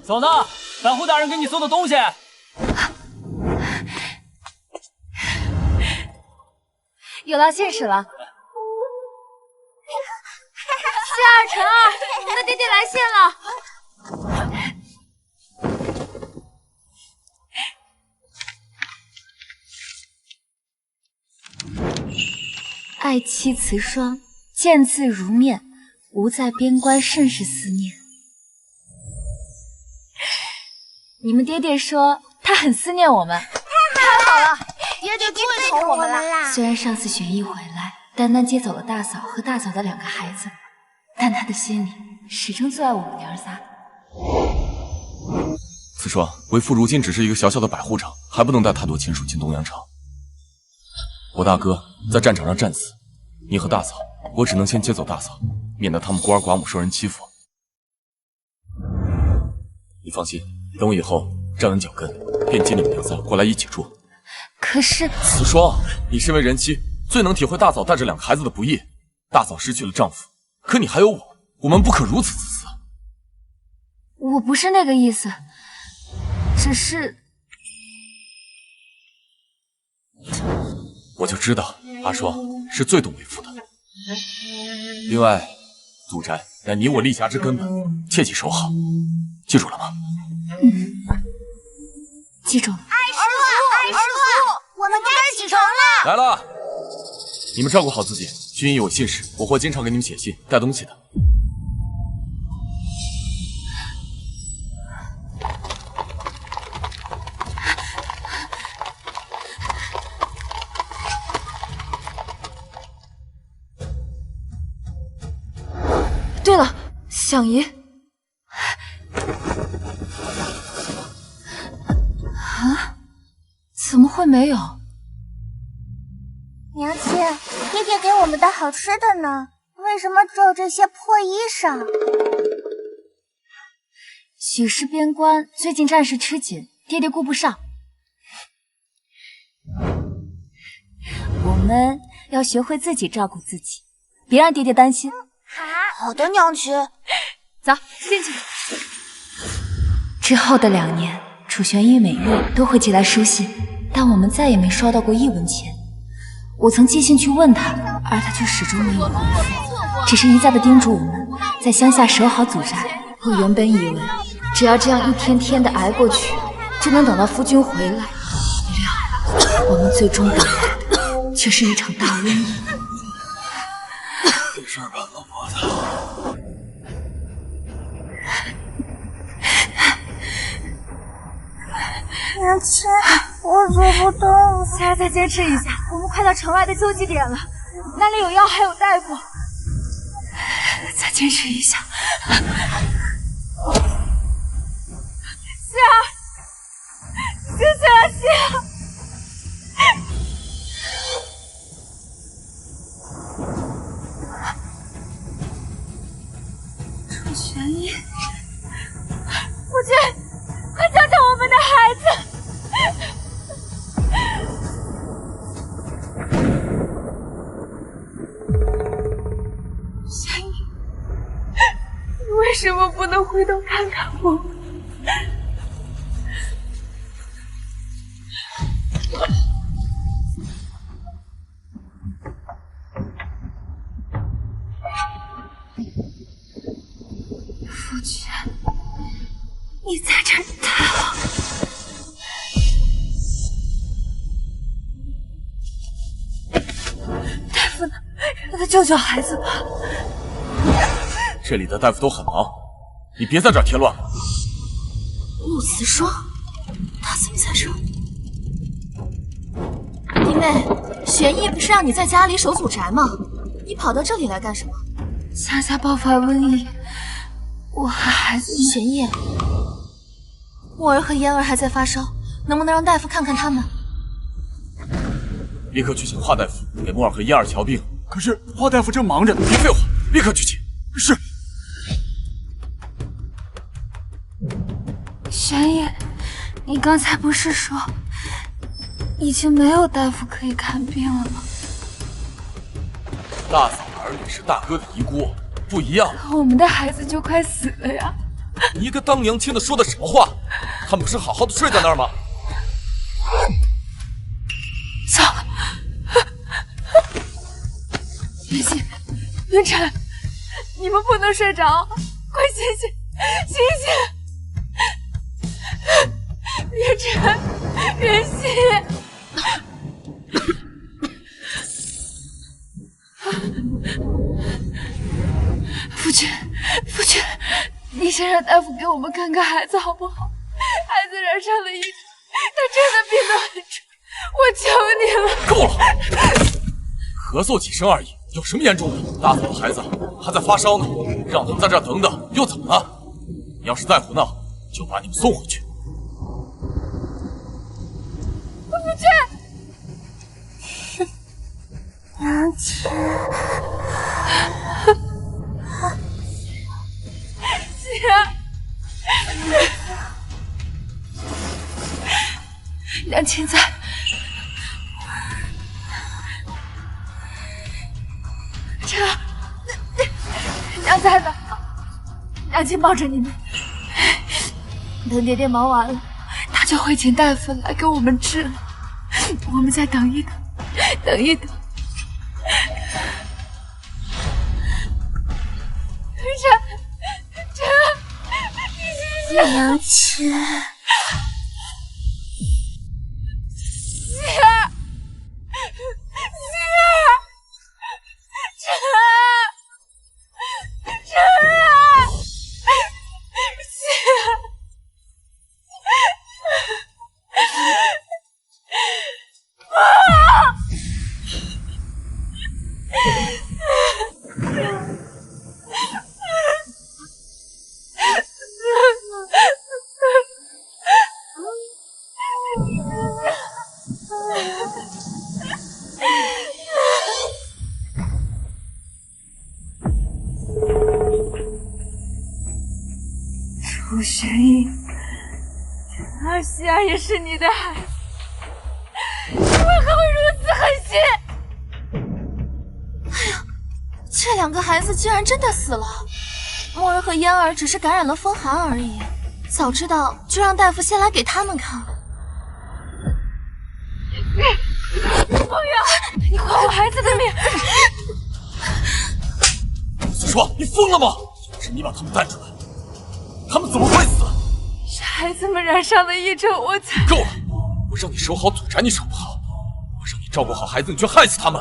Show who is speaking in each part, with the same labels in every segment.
Speaker 1: 叟子，百户大人给你送的东西。
Speaker 2: 有劳信使了。谢二陈二，你的爹爹来信了。爱妻辞霜，见字如面，吾在边关甚是思念。你们爹爹说他很思念我们。
Speaker 3: 太好了，爹爹最疼我们啦！
Speaker 2: 虽然上次玄逸回来，单单接走了大嫂和大嫂的2个孩子，但他的心里始终最爱我们娘仨。
Speaker 4: 此霜，为父如今只是一个小小的百户长，还不能带太多亲属进东阳城。我大哥在战场上战死，你和大嫂，我只能先接走大嫂，免得他们孤儿寡母受人欺负。你放心，等我以后站稳脚跟，便接你们娘仨过来一起住。
Speaker 2: 可是
Speaker 4: 此霜，你身为人妻，最能体会大嫂带着2个孩子的不易。大嫂失去了丈夫，可你还有我，我们不可如此自私。
Speaker 2: 我不是那个意思，只是
Speaker 4: 我就知道阿霜是最懂为父的。另外，祖宅乃你我立家之根本，切记守好，记住了吗？
Speaker 2: 记住了。
Speaker 3: 二师傅，我们该启程了。
Speaker 4: 来了，你们照顾好自己。薰衣有信使，我会经常给你们写信、带东西的。
Speaker 2: 对了，响姨。啊？怎么会没有？
Speaker 3: 娘亲，爹爹给我们的好吃的呢？为什么只有这些破衣裳？
Speaker 2: 许氏边关最近战事吃紧，爹爹顾不上。我们要学会自己照顾自己，别让爹爹担心。
Speaker 3: 好的，娘亲。
Speaker 2: 走，进去。之后的2年，楚玄逸每月都会寄来书信，但我们再也没收到过1文钱。我曾寄信去问他，而他却始终没有回复，只是一再的叮嘱我们在乡下守好祖宅。我原本以为只要这样一天天的挨过去，就能等到夫君回来，不料我们最终等来的却是一场大瘟疫。
Speaker 4: 没事吧，老婆子？
Speaker 3: 娘亲，我走不动了。
Speaker 2: 再坚持一下，我们快到城外的救济点了，那里有药还有大夫。再坚持一下。希儿，醒起来，希儿！楚玄逸，夫君，快救救我们的孩子！玄逸，你为什么不能回头看看我？夫君，你在这儿太好了。大夫呢？让他救救孩子吧。
Speaker 4: 这里的大夫都很忙，你别在这儿添乱了。
Speaker 3: 陆慈霜，他怎么在这儿？
Speaker 5: 弟妹，玄逸不是让你在家里守祖宅吗？你跑到这里来干什么？
Speaker 2: 乡下爆发瘟疫，我和孩子们……
Speaker 5: 玄逸，墨儿和嫣儿还在发烧，能不能让大夫看看他们？
Speaker 4: 立刻去请华大夫给墨儿和嫣儿瞧病。
Speaker 6: 可是华大夫正忙着呢。
Speaker 4: 别废话，立刻去请。
Speaker 6: 是。
Speaker 2: 玄逸，你刚才不是说已经没有大夫可以看病了吗？
Speaker 4: 大嫂的儿女是大哥的遗孤，不一样。
Speaker 2: 我们的孩子就快死了呀！
Speaker 4: 你一个当娘亲的说的什么话？他们不是好好的睡在那儿吗？
Speaker 2: 糟了！云溪、云晨，你们不能睡着，快醒醒，醒醒！云晨、云溪。夫君，你先让大夫给我们看看孩子好不好？孩子染上了疫症，他真的病得很重，我求你了。
Speaker 4: 够了，咳嗽几声而已，有什么严重的？大嫂的孩子还在发烧呢，让他们在这儿等等，又怎么了？你要是再胡闹，就把你们送回去。
Speaker 3: 夫君，娘亲。
Speaker 2: 娘亲在，这娘在呢，娘亲抱着你们。等爹爹忙完了，他就会请大夫来给我们治了。我们再等一等，等一等。
Speaker 3: 娘亲，
Speaker 2: 楚玄逸，儿希儿也是你的孩子，你为何会如此狠心？
Speaker 5: 哎呀，这两个孩子居然真的死了！墨儿和嫣儿只是感染了风寒而已，早知道就让大夫先来给他们看。
Speaker 2: 不要！你还我孩子的命！
Speaker 4: 子说，你疯了吗？要是你把他们带出来，他们怎么会死？
Speaker 2: 是孩子们染上了疫症，我才……
Speaker 4: 够了！我让你守好祖宅，你守不好；我让你照顾好孩子，你却害死他们，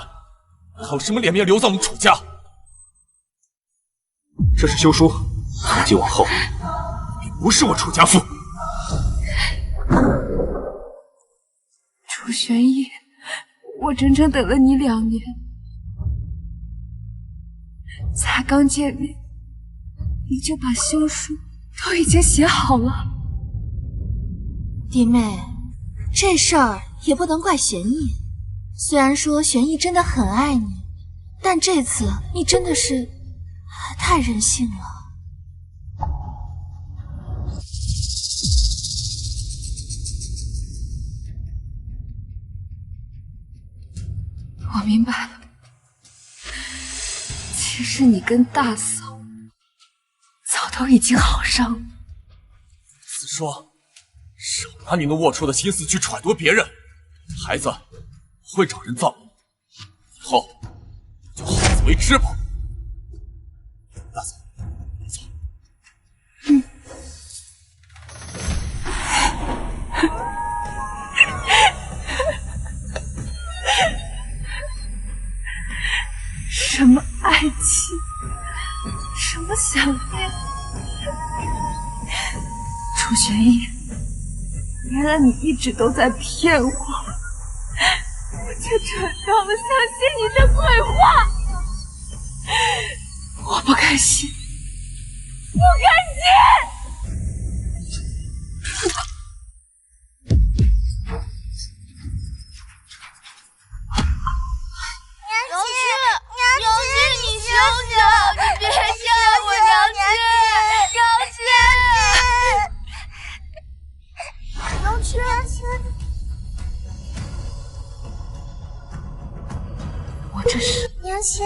Speaker 4: 还有什么脸面留在我们楚家？
Speaker 6: 这是休书，从今往后，你不是我楚家妇。
Speaker 2: 楚玄逸，我整整等了你2年，才刚见面，你就把休书都已经写好了。
Speaker 5: 弟妹，这事儿也不能怪玄逸。虽然说玄逸真的很爱你，但这次你真的是太任性了。
Speaker 2: 我明白了，其实你跟大嫂早都已经好上了。
Speaker 4: 子说，少拿你那龌龊的心思去揣度别人，孩子会找人葬，以后就好自为之吧。大嫂，走。
Speaker 2: 什么爱情，什么想念，楚玄逸，原来你一直都在骗我，我就蠢到了相信你的鬼话。我不甘心，不甘心！
Speaker 3: 娘亲，
Speaker 2: 我这是
Speaker 3: 娘亲，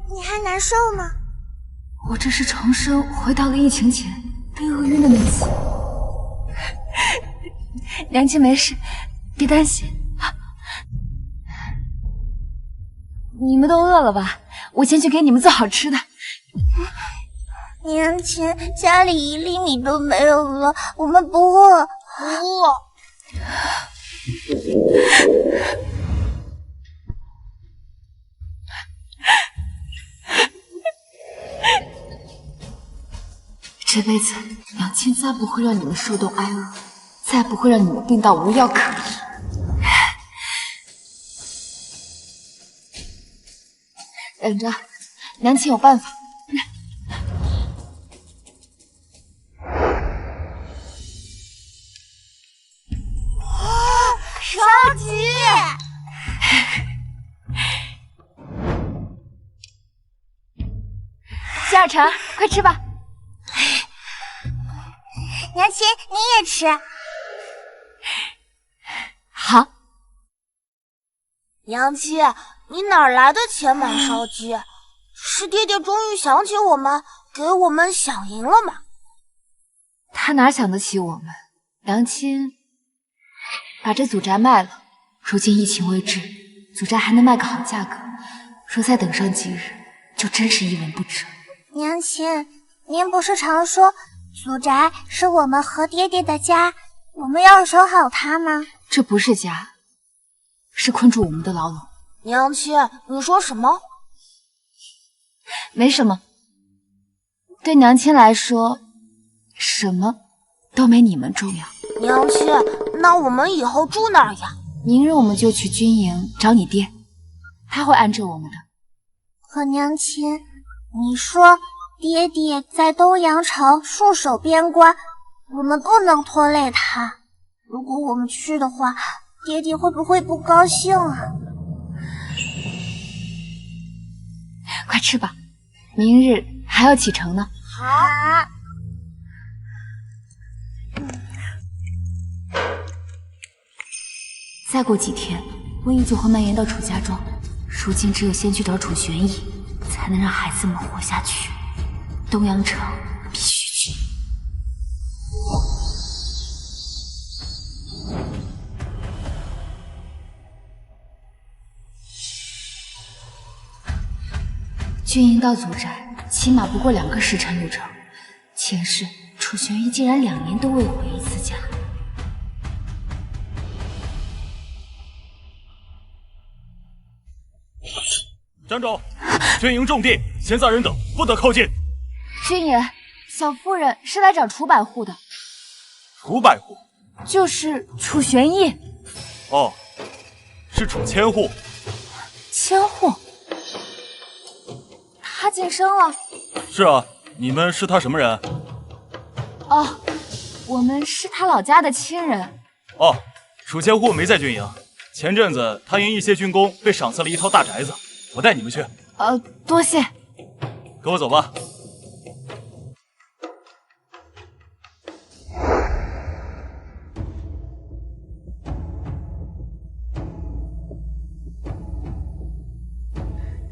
Speaker 3: 你还难受吗？
Speaker 2: 我这是重生回到了疫情前被厄运的那次。娘亲没事，别担心。你们都饿了吧？我先去给你们做好吃的。
Speaker 3: 娘亲，家里1粒米都没有了，我们不饿。不饿。
Speaker 2: 这辈子，娘亲再不会让你们受冻挨饿，再不会让你们病到无药可医。忍着，娘亲有办法。
Speaker 3: 烧鸡！
Speaker 2: 夏尔晨，快吃吧。
Speaker 3: 娘亲，你也吃。
Speaker 2: 好。
Speaker 3: 娘亲，你哪来的钱买烧鸡？是爹爹终于想起我们，给我们饗银了吗？
Speaker 2: 他哪想得起我们？娘亲把这祖宅卖了，如今疫情未至，祖宅还能卖个好价格。若再等上几日，就真是一文不值。
Speaker 3: 娘亲，您不是常说祖宅是我们和爹爹的家，我们要守好它吗？
Speaker 2: 这不是家，是困住我们的牢笼。
Speaker 3: 娘亲，你说什么？
Speaker 2: 没什么。对娘亲来说，什么都没你们重要。
Speaker 3: 娘亲，那我们以后住哪儿呀？
Speaker 2: 明日我们就去军营找你爹，他会安置我们的。
Speaker 3: 可娘亲，你说爹爹在东阳城戍守边关，我们不能拖累他。如果我们去的话，爹爹会不会不高兴啊？
Speaker 2: 快吃吧，明日还要启程呢。
Speaker 3: 好。
Speaker 2: 再过几天，瘟疫就会蔓延到楚家庄。如今只有先去找楚玄义，才能让孩子们活下去。东阳城必须去。军营到祖宅起码不过2个时辰路程，前世楚玄义竟然2年都未回一次家。
Speaker 6: 站住！军营重地，闲杂人等不得靠近。
Speaker 2: 军爷，小夫人是来找楚百户的。
Speaker 6: 楚百户？
Speaker 2: 就是楚玄义。
Speaker 6: 哦，是楚千户。
Speaker 2: 千户？他晋升了？
Speaker 6: 是啊，你们是他什么人？
Speaker 2: 哦，我们是他老家的亲人。
Speaker 6: 哦，楚千户没在军营，前阵子他因一些军功被赏赐了一套大宅子，我带你们去。
Speaker 2: 多谢。
Speaker 6: 跟我走吧。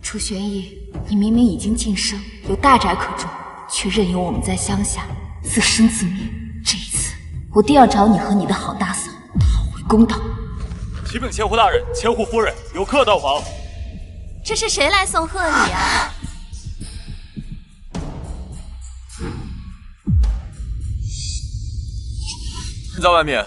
Speaker 2: 楚玄义，你明明已经晋升，有大宅可住，却任由我们在乡下自生自灭。这一次，我定要找你和你的好大嫂讨回公道。
Speaker 6: 启禀千户大人、千户夫人，有客到访。
Speaker 5: 这是谁来送贺礼啊？
Speaker 4: 人在外面。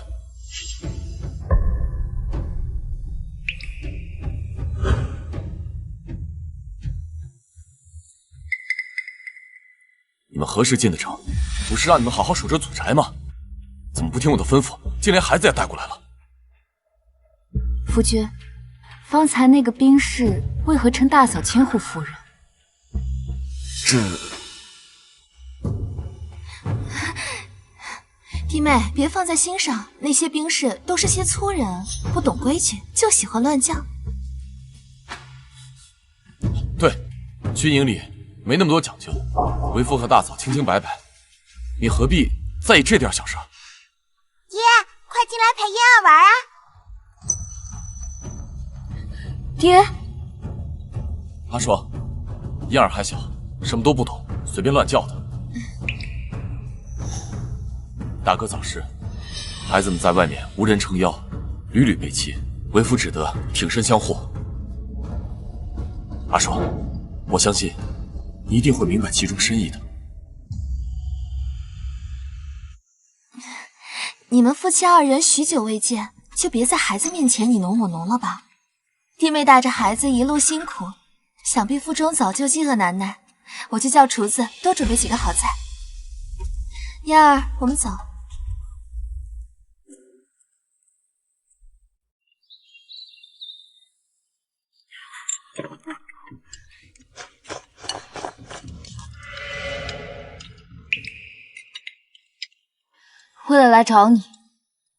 Speaker 4: 你们何时进的城？不是让你们好好守着祖宅吗？怎么不听我的吩咐，竟连孩子也带过来了？
Speaker 2: 夫君，方才那个兵士为何称大嫂千户夫人？
Speaker 5: 弟妹，别放在心上，那些兵士都是些粗人，不懂规矩，就喜欢乱叫。
Speaker 4: 对，军营里没那么多讲究，为父和大嫂清清白白，你何必在意这点小事？
Speaker 3: 爹，快进来陪嫣儿玩啊！
Speaker 2: 爹，
Speaker 4: 阿双，嫣儿还小，什么都不懂，随便乱叫的。大哥早逝，孩子们在外面无人撑腰，屡屡被欺，为父只得挺身相护。阿双，我相信你一定会明白其中深意的。
Speaker 5: 你们夫妻二人许久未见，就别在孩子面前你侬我侬了吧。弟妹带着孩子一路辛苦，想必腹中早就饥饿难耐，我就叫厨子多准备几个好菜。嫣儿，我们走。
Speaker 2: 为了来找你，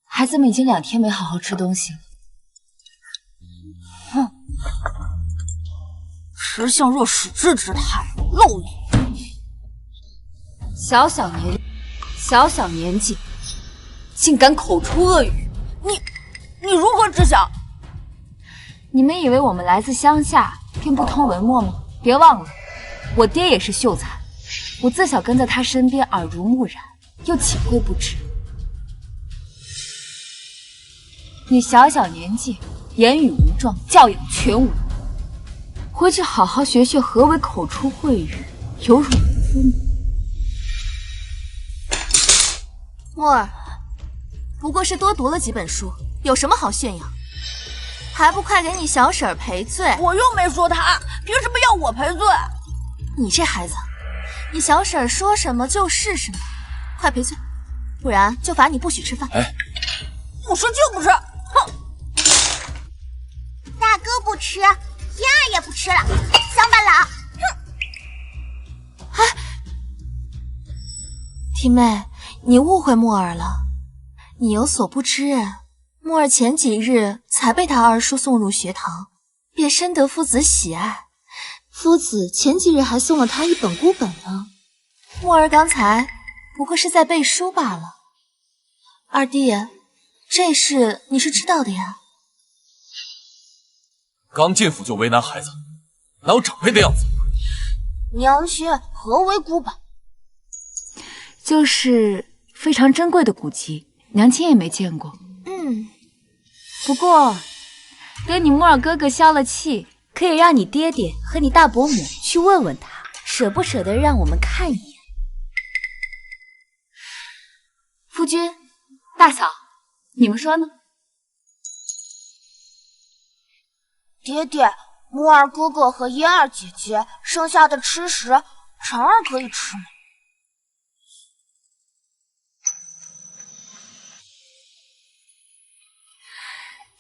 Speaker 2: 孩子们已经2天没好好吃东西了。
Speaker 7: 哼，识相若始至之态，蝼蚁！
Speaker 2: 小小年纪，竟敢口出恶语！
Speaker 7: 你如何知晓？
Speaker 2: 你们以为我们来自乡下便不通文墨吗？别忘了，我爹也是秀才，我自小跟在他身边，耳濡目染，又岂会不知？你小年纪，言语无状，教养全无，回去好好学学何为口出秽语，有辱于父母。
Speaker 5: 墨儿，不过是多读了几本书，有什么好炫耀？还不快给你小婶儿赔罪！
Speaker 7: 我又没说他，凭什么要我赔罪？
Speaker 5: 你这孩子，你小婶儿说什么就是什么，快赔罪，不然就罚你不许吃饭。
Speaker 4: 哎，
Speaker 7: 不吃就不吃！哼！
Speaker 3: 大哥不吃，嫣儿也不吃了，乡巴佬！
Speaker 5: 哼！哎，弟妹，你误会墨儿了。你有所不知，墨儿前几日才被他二叔送入学堂，便深得夫子喜爱。夫子前几日还送了他一本孤本呢。墨儿刚才不过是在背书罢了。二弟，这事你是知道的呀？
Speaker 4: 刚进府就为难孩子，哪有长辈的样子？
Speaker 3: 娘亲，何为孤本？
Speaker 2: 就是非常珍贵的古籍，娘亲也没见过。不过给你墨儿哥哥消了气，可以让你爹爹和你大伯母去问问他，舍不舍得让我们看一眼。夫君、大嫂，你们说呢？
Speaker 3: 爹爹，墨儿哥哥和嫣儿姐姐剩下的吃食，晨儿可以吃吗？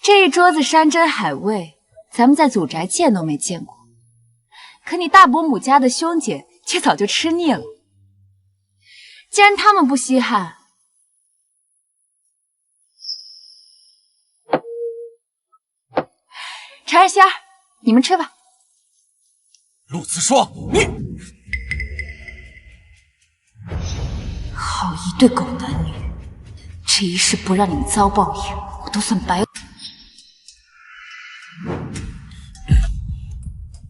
Speaker 2: 这一桌子山珍海味，咱们在祖宅见都没见过。可你大伯母家的兄姐却早就吃腻了。既然他们不稀罕，晨儿、仙儿，你们吃吧。
Speaker 4: 陆慈霜，你
Speaker 2: 好一对狗男女！这一世不让你们遭报应，我都算白。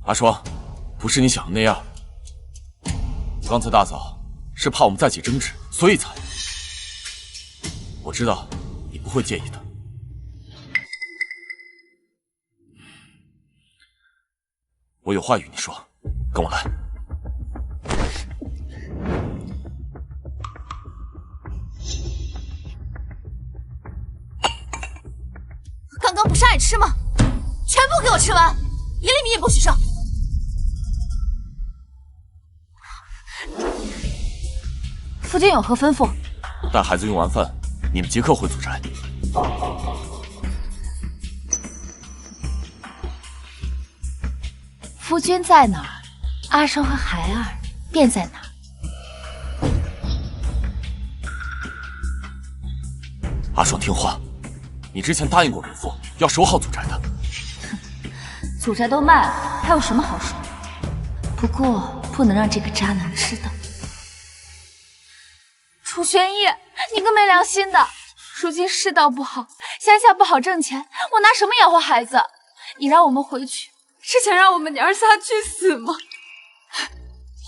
Speaker 4: 阿双，不是你想的那样。刚才大嫂是怕我们再起争执，所以才……我知道你不会介意的。我有话与你说，跟我来。
Speaker 5: 刚刚不是爱吃吗？全部给我吃完，一粒米也不许剩。
Speaker 2: 夫君有何吩咐？
Speaker 4: 待孩子用完饭，你们即刻回祖宅。
Speaker 2: 夫君在哪儿，阿双和孩儿便在哪儿。
Speaker 4: 阿双听话，你之前答应过为父要守好祖宅的。
Speaker 2: 祖宅都卖了，还有什么好说？不过不能让这个渣男知道。楚玄逸，你个没良心的！如今世道不好，乡下不好挣钱，我拿什么养活孩子？你让我们回去，是想让我们娘仨去死吗？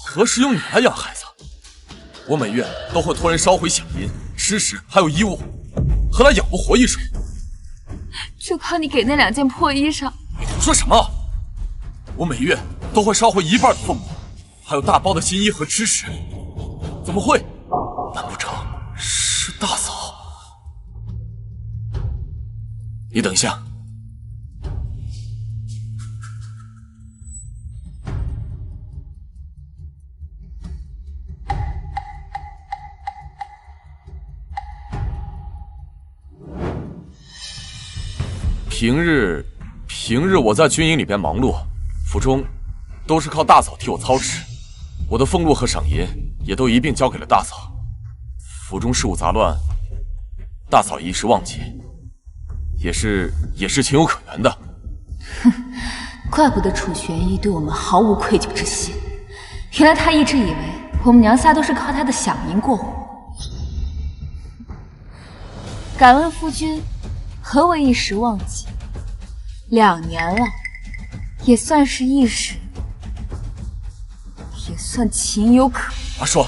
Speaker 4: 何时用你来养孩子？我每月都会托人捎回饷银、吃食，还有衣物，何来养不活一水？
Speaker 2: 就靠你给那2件破衣裳。
Speaker 4: 你胡说什么？我每月都会捎回1半的俸禄，还有大包的新衣和吃食。怎么会？难不成是大嫂？你等一下。平日我在军营里边忙碌，府中都是靠大嫂替我操持，我的俸禄和赏银也都一并交给了大嫂。府中事务杂乱，大嫂一时忘记，也是情有可原的。
Speaker 2: 哼，怪不得楚玄义对我们毫无愧疚之心，原来他一直以为我们娘仨都是靠他的饷银过活。敢问夫君，何为一时忘记？2年了，也算是一时，也算情有可原。
Speaker 4: 阿双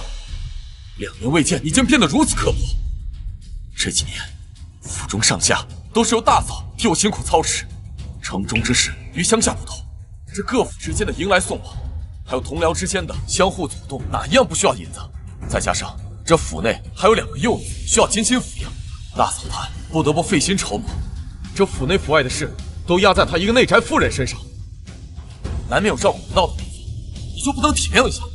Speaker 4: ，2年未见，你竟变得如此刻薄。这几年，府中上下都是由大嫂替我辛苦操持，城中之事与乡下不同，这各府之间的迎来送往，还有同僚之间的相互左动，哪一样不需要银子？再加上这府内还有2个幼子需要精心抚养，大嫂她不得不费心筹谋，这府内府外的事都压在她一个内宅妇人身上，难免有照顾不到的地方，你就不能体谅一下吗？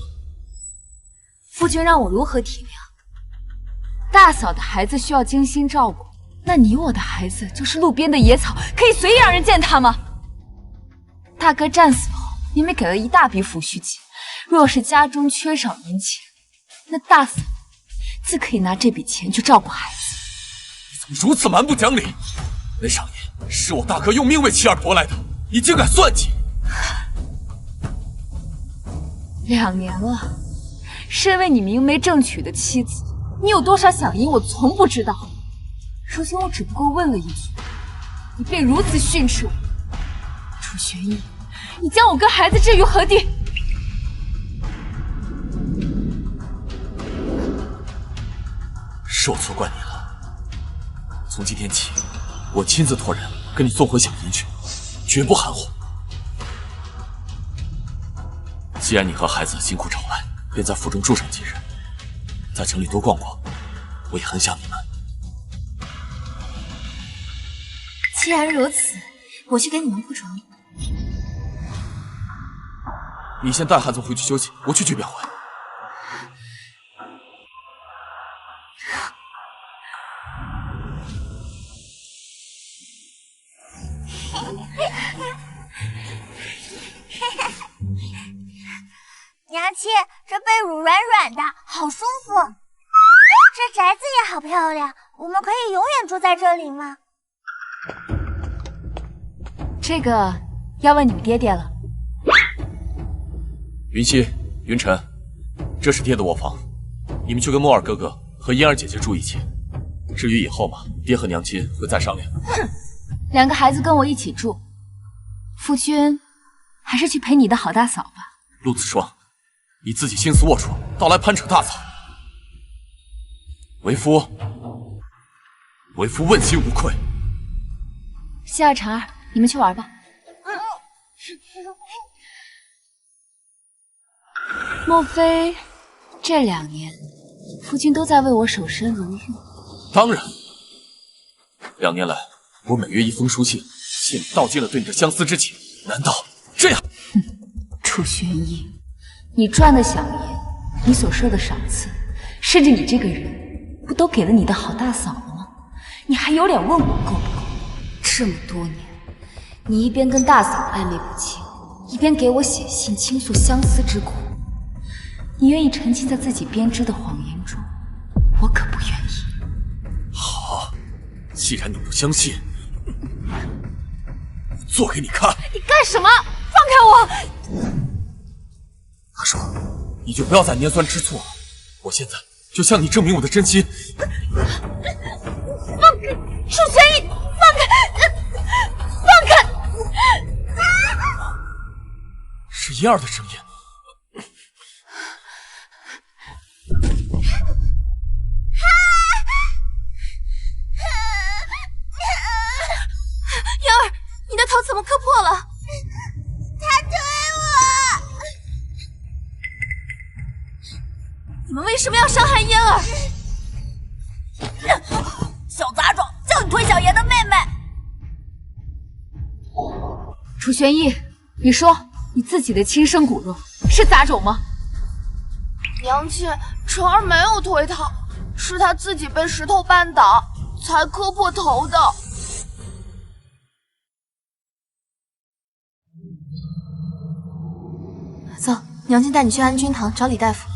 Speaker 2: 夫君让我如何体谅？大嫂的孩子需要精心照顾，那你我的孩子就是路边的野草，可以随意让人践踏吗？大哥战死后，明明给了一大笔抚恤金，若是家中缺少银钱，那大嫂自可以拿这笔钱去照顾孩子。
Speaker 4: 你怎么如此蛮不讲理？那赏银是我大哥用命为妻儿夺来的，你竟敢算计
Speaker 2: ！2年了，身为你明媒正娶的妻子，你有多少饷银，我从不知道。如今我只不过问了一句，你便如此训斥我。楚玄义，你将我跟孩子置于何地？
Speaker 4: 是我错怪你了。从今天起，我亲自托人跟你送回饷银去，绝不含糊。既然你和孩子辛苦找来，便在府中住上几日，在城里多逛逛，我也很想你们。
Speaker 5: 既然如此，我去给你们铺床。
Speaker 4: 你先带汉宗回去休息，我去取便回。
Speaker 3: 娘亲，这被褥软软的，好舒服。这宅子也好漂亮，我们可以永远住在这里吗？
Speaker 2: 这个要问你们爹爹了。
Speaker 4: 云溪、云晨，这是爹的卧房，你们去跟墨儿哥哥和嫣儿姐姐住一起。至于以后嘛，爹和娘亲会再商量。
Speaker 2: 哼，2个孩子跟我一起住，夫君还是去陪你的好大嫂吧。
Speaker 4: 陆子双，你自己心思龌龊，倒来攀扯大嫂，为夫问心无愧。
Speaker 2: 希儿、婵儿，你们去玩吧。莫非这2年，夫君都在为我守身如玉？
Speaker 4: 当然，2年来，我每月1封书信，信里道尽了对你的相思之情。难道这样？
Speaker 2: 哼，楚玄义，你赚的饷银，你所受的赏赐，甚至你这个人，不都给了你的好大嫂了吗？你还有脸问我够不够？这么多年，你一边跟大嫂暧昧不清，一边给我写信倾诉相思之苦。你愿意沉浸在自己编织的谎言中，我可不愿意。
Speaker 4: 好，既然你不相信，我做给你看。
Speaker 2: 你干什么？放开我！
Speaker 4: 阿双，你就不要再拈酸吃醋了。我现在就向你证明我的真心。
Speaker 2: 放开
Speaker 5: 楚玄逸，放开！放开！
Speaker 4: 是嫣儿的声音。
Speaker 5: 嫣儿，你的头怎么磕破了？
Speaker 3: 他推我！
Speaker 5: 你们为什么要伤害嫣儿？
Speaker 7: 小杂种，就你推小爷的妹妹！
Speaker 2: 楚玄逸，你说你自己的亲生骨肉是杂种吗？
Speaker 5: 娘亲，晨儿没有推他，是他自己被石头绊倒，才磕破头的。走，娘亲带你去安君堂找李大夫。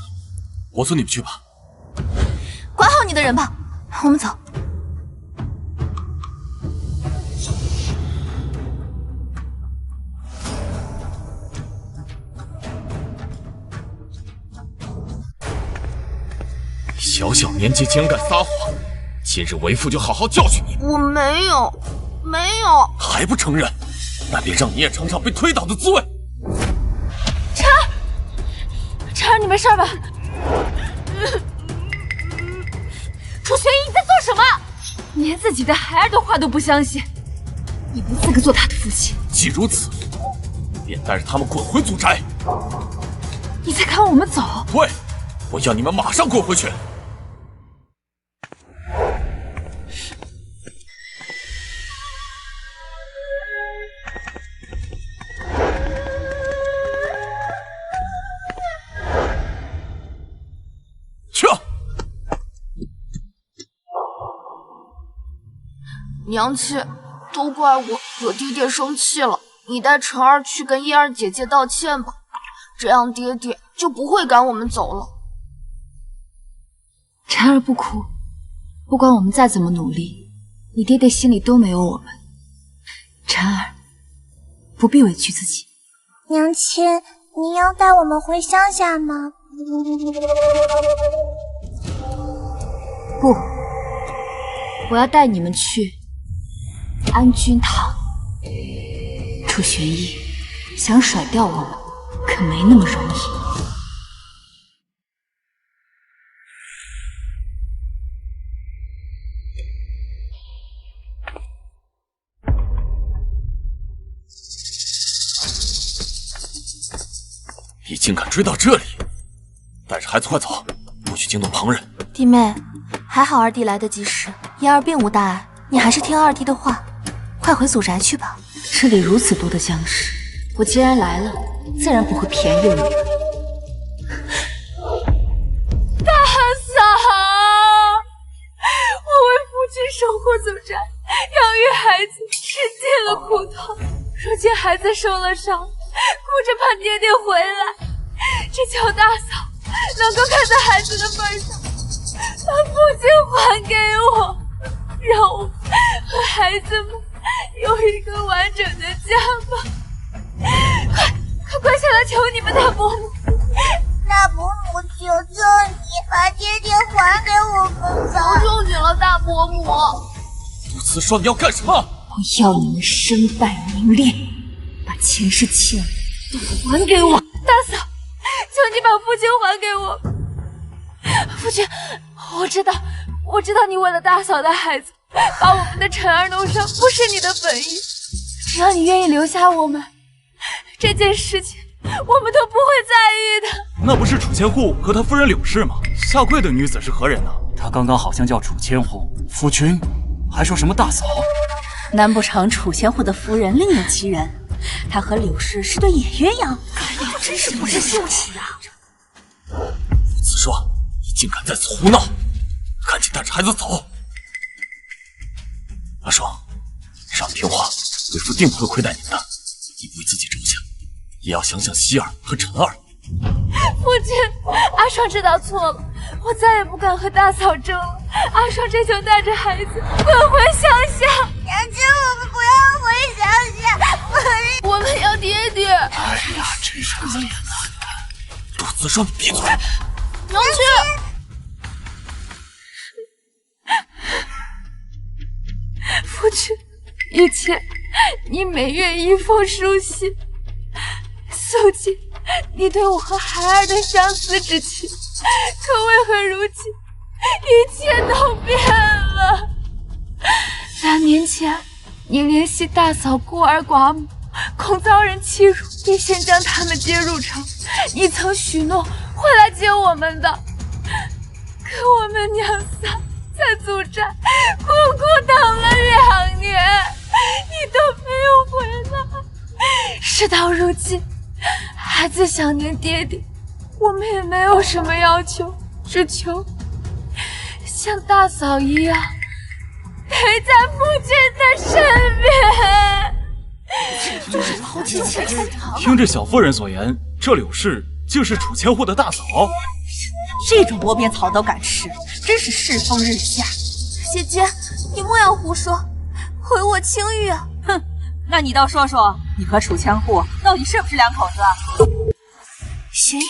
Speaker 4: 我送你们去吧。
Speaker 5: 管好你的人吧，我们走。
Speaker 4: 小小年纪竟然敢撒谎，今日为父就好好教训你。
Speaker 5: 我没有，没有。
Speaker 4: 还不承认？那便让你也尝尝被推倒的滋味。
Speaker 2: 晨儿，你没事吧？楚玄逸，你在做什么？你连自己的孩儿的话都不相信，你没资格做他的父亲。
Speaker 4: 既如此，便带着他们滚回祖宅。
Speaker 2: 你在赶我们走？
Speaker 4: 对，我要你们马上滚回去。去！
Speaker 5: 娘亲，都怪我惹爹爹生气了，你带晨儿去跟嫣儿姐姐道歉吧，这样爹爹就不会赶我们走了。
Speaker 2: 晨儿不哭，不管我们再怎么努力，你爹爹心里都没有我们。晨儿，不必委屈自己。
Speaker 3: 娘亲，您要带我们回乡下吗？
Speaker 2: 不，我要带你们去安君堂。楚玄逸想甩掉我们，可没那么容易。
Speaker 4: 你竟敢追到这里，带着孩子快走，不许惊动旁人。
Speaker 5: 弟妹，还好二弟来得及时，嫣儿并无大碍，你还是听二弟的话，快回祖宅去吧。
Speaker 2: 这里如此多的僵尸，我既然来了，自然不会便宜了你们。
Speaker 5: 大嫂，我为父亲守护祖宅，养育孩子，吃尽了苦头。如今孩子受了伤，顾着盼爹爹回来，只求大嫂能够看在孩子的份上，把父亲还给我，让我和孩子们有一个完整的家吧！快跪下来求你们大伯母！
Speaker 3: 大伯母，求求你把爹爹还给我们吧！
Speaker 5: 求求你了，大伯母！
Speaker 4: 杜慈霜，你要干什么？
Speaker 2: 我要你们身败名裂，把前世欠的都还给我！
Speaker 5: 大嫂，求你把父亲还给我！父亲，我知道你为了大嫂的孩子，把我们的晨儿弄伤，不是你的本意。只要你愿意留下我们，这件事情我们都不会在意的。
Speaker 6: 那不是楚千户和他夫人柳氏吗？下跪的女子是何人呢？
Speaker 1: 他刚刚好像叫楚千户，夫君还说什么大嫂？
Speaker 7: 难不成楚千户的夫人另有其人？他和柳氏是对野鸳鸯？真是不知羞耻啊！
Speaker 4: 杜慈霜，你竟敢在此胡闹！赶紧带着孩子走！阿霜，让你听话，为父定不会亏待你们的。你为自己着想，也要想想希儿和晨儿。
Speaker 5: 父亲，阿双知道错了，我再也不敢和大嫂争了。阿双这就带着孩子滚回乡下。
Speaker 3: 娘亲，我们不要回乡下，
Speaker 5: 我们要爹爹。
Speaker 1: 哎呀，真是恶言难看！
Speaker 4: 杜慈霜，你闭嘴！
Speaker 5: 娘亲，
Speaker 2: 以前你每月一封书信，诉尽你对我和孩儿的相思之情，可为何如今一切都变了？2年前，你联系大嫂孤儿寡母，恐遭人欺辱，便先将他们接入城。你曾许诺会来接我们的，可我们娘仨在祖寨苦苦等了2年，你都没有回来。事到如今，孩子想念爹爹，我们也没有什么要求，只求像大嫂一样陪在父亲的身边。
Speaker 6: 听着小夫人所言，这柳氏竟是楚千户的大嫂。
Speaker 7: 这种窝边草都敢吃，真是世风日下。
Speaker 5: 姐姐，你莫要胡说，毁我清誉啊！
Speaker 7: 哼，那你倒说说，你和楚千户到底是不是2口子？
Speaker 5: 玄烨，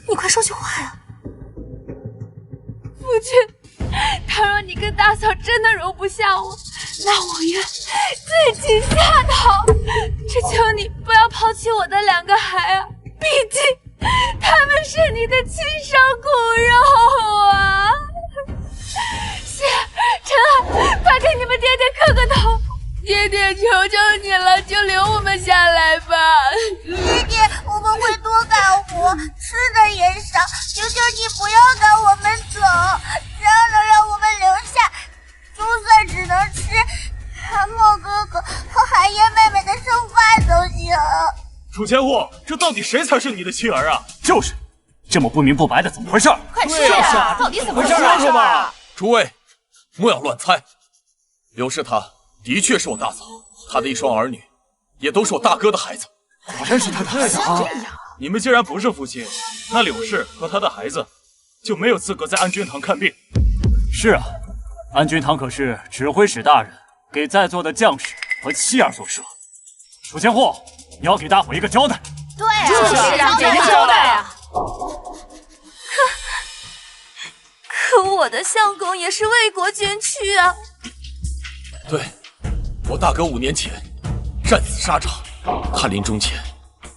Speaker 5: 你快说句话呀！
Speaker 2: 父亲，倘若你跟大嫂真的容不下我，那我愿自己下逃。只求你不要抛弃我的2个孩儿，毕竟他们是你的亲生骨肉啊！希儿、陈儿，快给你们爹爹磕个头！爹爹，求求你了，就留我们下来吧！
Speaker 3: 爹爹，我们会多干活，吃的也少，求求你不要赶我们走，只要能让我们留下，就算只能吃韩墨哥哥和寒烟妹妹的剩饭都行。
Speaker 6: 楚千户，这到底谁才是你的妻儿啊？
Speaker 1: 就是，这么不明不白的，怎么回事？
Speaker 5: 快说呀，到底怎么回事？
Speaker 6: 说吧！
Speaker 4: 诸位，莫要乱猜。柳氏她的确是我大嫂，她的1双儿女也都是我大哥的孩子。
Speaker 1: 果然是他的孩子啊！
Speaker 6: 你们既然不是夫妻，那柳氏和她的孩子就没有资格在安君堂看病。
Speaker 1: 是啊，安君堂可是指挥使大人给在座的将士和妻儿所设。楚千户，你要给大伙一个交代。
Speaker 3: 对啊，
Speaker 5: 就是让给个交代啊！可我的相公也是为国捐躯啊！
Speaker 4: 对，我大哥5年前战死沙场，他临终前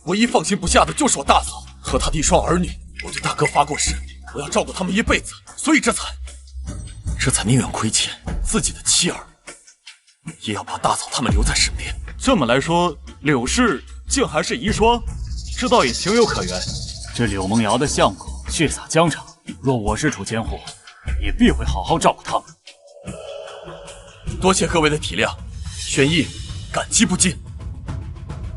Speaker 4: 唯一放心不下的就是我大嫂和他的1双儿女。我对大哥发过誓，我要照顾他们一辈子，所以这才宁愿亏欠自己的妻儿，也要把大嫂他们留在身边。
Speaker 6: 这么来说，柳氏竟还是遗孀，这倒也情有可原。
Speaker 1: 这柳梦瑶的相公血洒疆场，若我是楚千户，也必会好好照顾他们。
Speaker 4: 多谢各位的体谅，玄逸感激不尽。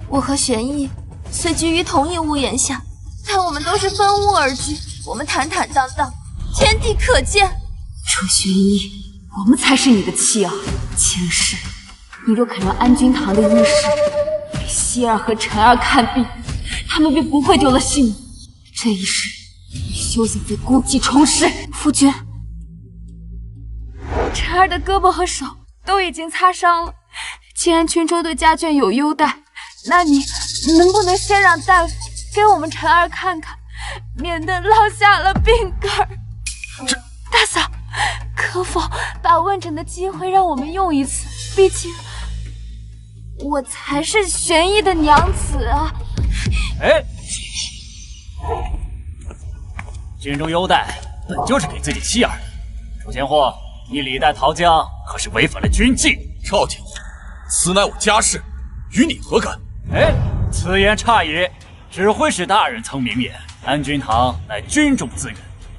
Speaker 5: 我和玄逸虽居于同一屋檐下，但我们都是分屋而居，我们坦坦荡荡，天地可见。
Speaker 2: 楚玄逸，我们才是你的妻儿。前世，你若肯让安君堂的医师给希儿和陈儿看病，他们便不会丢了性命。这一世，你休想再故技重施。夫君，陈儿的胳膊和手都已经擦伤了，既然郡州对家眷有优待，那你能不能先让大夫给我们陈儿看看，免得落下了病根儿？大嫂，可否把问诊的机会让我们用一次？毕竟我才是玄逸的娘子啊！
Speaker 1: 哎，郡州优待本就是给自己妻儿的。楚千户，你李代桃僵可是违反了军纪。
Speaker 4: 赵千户，此乃我家事，与你何干？
Speaker 1: 哎，此言差矣。指挥使大人曾明言，安君堂乃军中资源，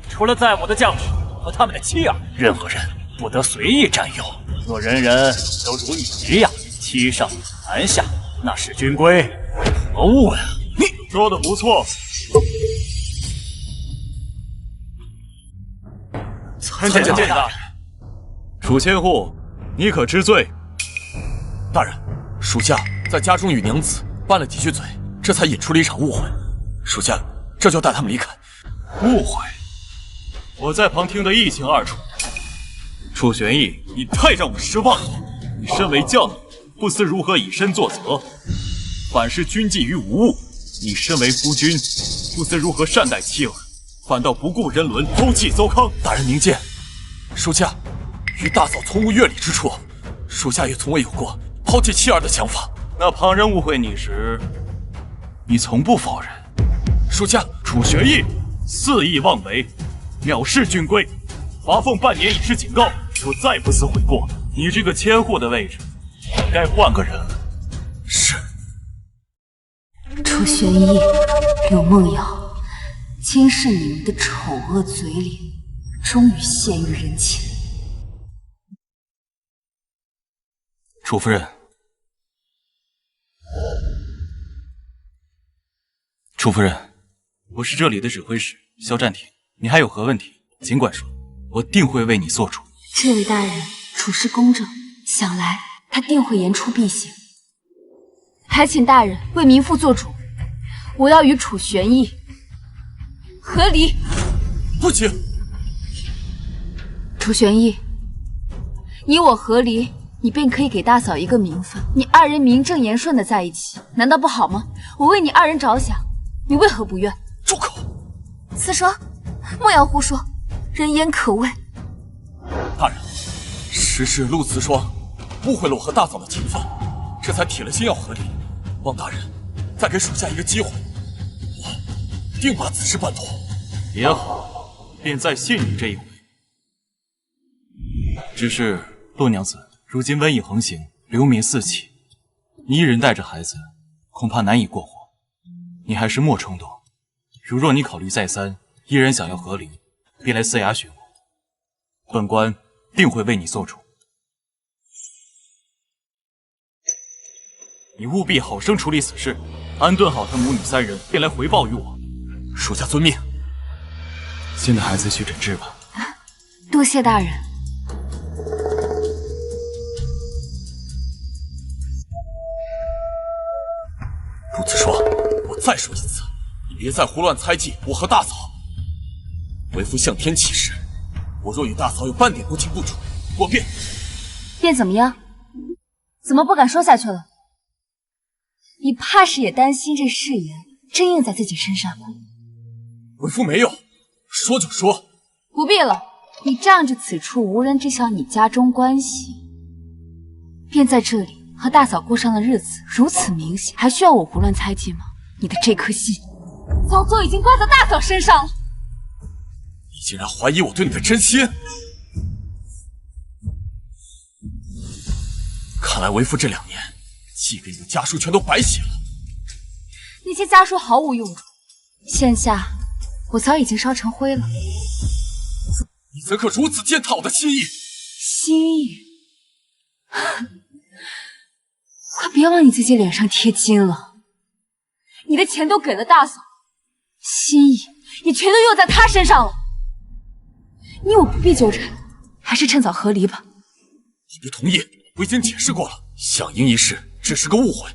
Speaker 1: 除了在我的将士和他们的妻儿，任何人不得随意占有。若人人都如你一样，欺上瞒下，那是军规何物呀？
Speaker 6: 你说的不错。参见大人。楚千户，你可知罪？
Speaker 4: 大人，属下在家中与娘子拌了几句嘴，这才引出了一场误会。属下这就带他们离开。
Speaker 6: 误会？我在旁听得一清二楚。楚玄逸，你太让我失望了。你身为将领，不思如何以身作则，反视军纪于无物。你身为夫君，不思如何善待妻儿，反倒不顾人伦，偷窃糟糠。
Speaker 4: 大人明鉴，属下与大嫂从无越礼之处，属下也从未有过抛弃妻儿的想法。
Speaker 6: 那旁人误会你时，你从不否认。
Speaker 4: 属下
Speaker 6: 楚玄义肆意妄为，藐视军规，罚俸半年以示警告，若再不思悔过，你这个千户的位置该换个人了。
Speaker 4: 是。
Speaker 2: 楚玄义、柳梦瑶，今世你们的丑恶嘴脸，终于现于人前。
Speaker 6: 楚夫人，楚夫人，我是这里的指挥使萧战庭，你还有何问题，尽管说，我定会为你做主。
Speaker 2: 这位大人处事公正，想来他定会言出必行。还请大人为民妇做主，我要与楚玄义和离。
Speaker 4: 不行，
Speaker 2: 楚玄义，你我和离，你便可以给大嫂一个名分，你二人名正言顺的在一起，难道不好吗？我为你二人着想，你为何不愿？
Speaker 4: 住口！
Speaker 5: 此说，莫要胡说，人言可畏。
Speaker 4: 大人，实是陆慈霜误会了我和大嫂的情分，这才铁了心要和离。望大人再给属下一个机会，我定把此事办妥。
Speaker 6: 也好，便再信你这一回。只是陆娘子，如今瘟疫横行，流民四起，你一人带着孩子，恐怕难以过活。你还是莫冲动。如若你考虑再三，依然想要和离，便来司衙寻我，本官定会为你做主。你务必好生处理此事，安顿好他母女三人，便来回报于我。
Speaker 4: 属下遵命。
Speaker 6: 先带孩子去诊治吧。
Speaker 2: 多谢大人。
Speaker 4: 陆慈霜，我再说一次，你别再胡乱猜忌我和大嫂。为夫向天起誓，我若与大嫂有半点不清不楚，我便
Speaker 2: 怎么样？怎么不敢说下去了？你怕是也担心这誓言真印在自己身上吧？
Speaker 4: 为夫没有，说就说。
Speaker 2: 不必了，你仗着此处无人知晓你家中关系，便在这里和大嫂过上了日子，如此明显，还需要我胡乱猜忌吗？你的这颗心早就已经挂在大嫂身上了。
Speaker 4: 你竟然怀疑我对你的真心？看来为夫这2年寄给你的家书全都白写了。
Speaker 2: 那些家书毫无用处，现下我早已经烧成灰了。
Speaker 4: 你怎可如此践踏我的心意？
Speaker 2: 心意？快别往你自己脸上贴金了。你的钱都给了大嫂，心意也全都用在她身上了。你我不必纠缠，还是趁早和离吧。
Speaker 4: 你别同意，我已经解释过了，响应一事只是个误会，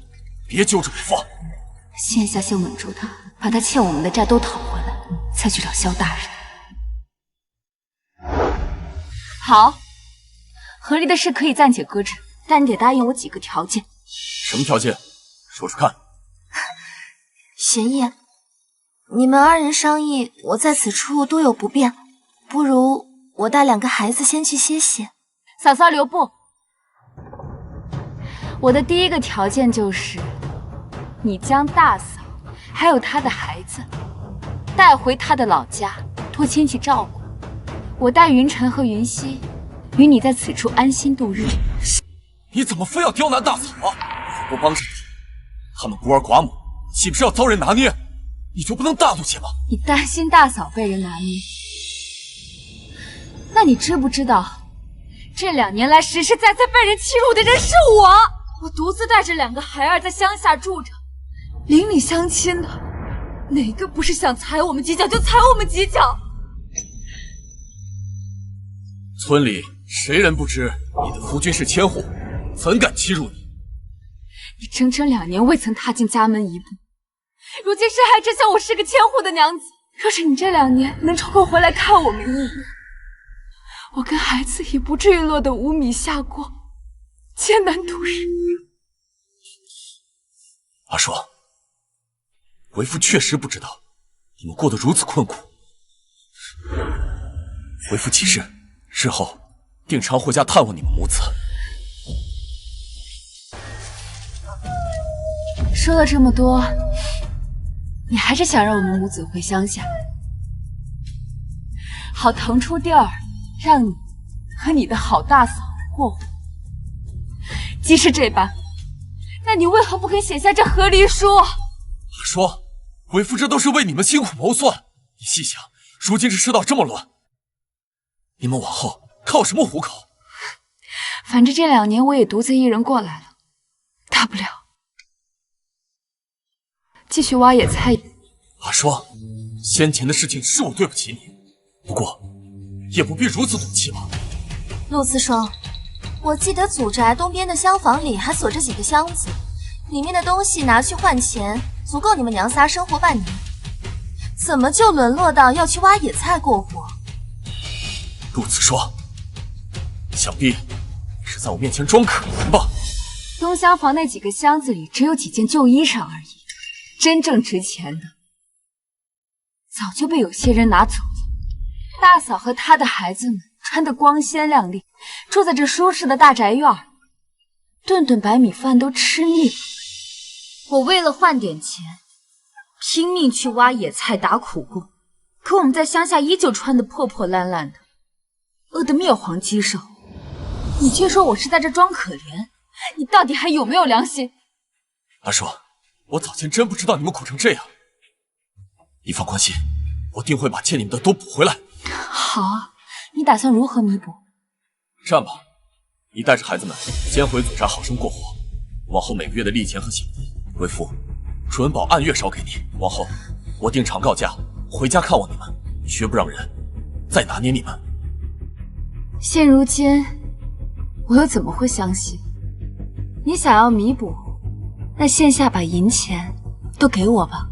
Speaker 4: 别揪着不放。
Speaker 2: 现下先稳住他，把他欠我们的债都讨回来，再去找萧大人。好，和离的事可以暂且搁置，但你得答应我几个条件。
Speaker 4: 什么条件？说说看。
Speaker 5: 玄义，你们二人商议，我在此处多有不便，不如我带2个孩子先去歇歇。
Speaker 2: 嫂嫂留步。我的第一个条件就是，你将大嫂还有她的孩子带回她的老家，托亲戚照顾。我带云晨和云溪与你在此处安心度日。
Speaker 4: 你怎么非要刁难大嫂啊？不帮着你，他们孤儿寡母岂不是要遭人拿捏？你就不能大度些吗？
Speaker 2: 你担心大嫂被人拿捏？那你知不知道，这2年来实实在在被人欺辱的人是我？我独自带着2个孩儿在乡下住着，邻里乡亲的，哪个不是想踩我们几脚就踩我们几脚？
Speaker 4: 村里谁人不知你的夫君是千户，怎敢欺辱你？
Speaker 2: 你整整2年未曾踏进家门一步，如今谁还知晓我是个千户的娘子？若是你这2年能抽空回来看我们一眼，我跟孩子也不至于落得无米下锅，艰难度日。
Speaker 4: 阿爽，为夫确实不知道你们过得如此困苦。为夫起誓，日后定常回家探望你们母子。
Speaker 2: 说了这么多，你还是想让我们母子回乡下，好腾出地儿，让你和你的好大嫂过活。即使这般，那你为何不肯写下这和离书？
Speaker 4: 阿双，为父这都是为你们辛苦谋算。你细想，如今这世道这么乱，你们往后靠什么糊口？
Speaker 2: 反正这2年我也独自一人过来了，大不了继续挖野菜。
Speaker 4: 阿双，先前的事情是我对不起你，不过也不必如此赌气吧。
Speaker 5: 陆思双，我记得祖宅东边的厢房里还锁着几个箱子，里面的东西拿去换钱，足够你们娘仨生活半年。怎么就沦落到要去挖野菜过活？
Speaker 4: 陆子双，想必是在我面前装可怜吧？
Speaker 2: 东厢房那几个箱子里只有几件旧衣裳而已，真正值钱的早就被有些人拿走了。大嫂和她的孩子们穿得光鲜亮丽，住在这舒适的大宅院，顿顿白米饭都吃腻了。我为了换点钱，拼命去挖野菜打苦工，可我们在乡下依旧穿得破破烂烂的，饿得面黄肌瘦。你却说我是在这装可怜，你到底还有没有良心？
Speaker 4: 阿双，我早前真不知道你们苦成这样。你放宽心，我定会把欠你们的都补回来。
Speaker 2: 好啊，你打算如何弥补？
Speaker 4: 这样吧，你带着孩子们先回祖宅好生过活，往后每个月的利钱和小弟，为父准保按月烧给你。往后我定常告假回家看望你们，绝不让人再拿捏你们。
Speaker 2: 现如今我又怎么会相信？你想要弥补，那线下把银钱都给我吧。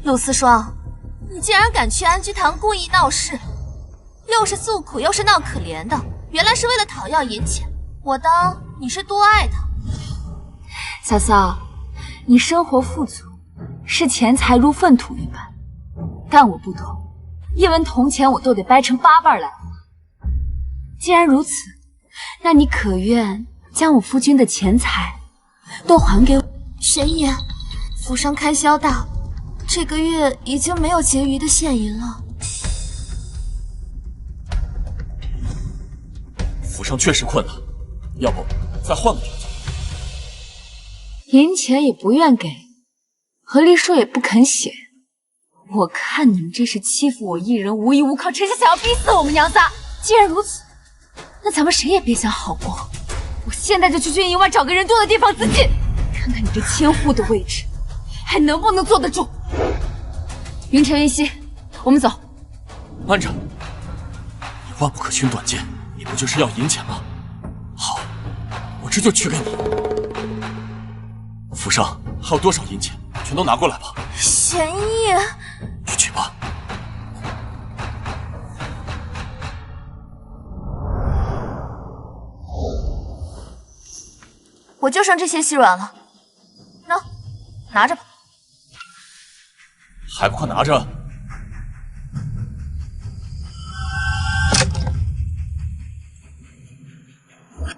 Speaker 5: 陆思双，你竟然敢去安居堂故意闹事，又是诉苦又是闹可怜的，原来是为了讨要银钱。我当你是多爱他。
Speaker 2: 嫂嫂，你生活富足，视钱财如粪土一般，但我不同，一文铜钱我都得掰成8瓣来花。既然如此，那你可愿将我夫君的钱财都还给我？
Speaker 5: 玄姨，府上开销大，这个月已经没有结余的现银了。
Speaker 4: 府上确实困难，要不再换个条件。
Speaker 2: 银钱也不愿给，和离书也不肯写。我看你们这是欺负我一人无依无靠，真是想要逼死我们娘仨。既然如此，那咱们谁也别想好过。我现在就去军营外找个人多的地方自尽，看看你这千户的位置还能不能坐得住。云晨、云溪，我们走。
Speaker 4: 慢着，你万不可寻短见，你不就是要银钱吗？好，我这就取给你。府上还有多少银钱，全都拿过来吧。
Speaker 5: 玄毅，
Speaker 4: 去取吧。
Speaker 5: 我就剩这些细软了，喏，拿着吧。
Speaker 4: 还不快拿着！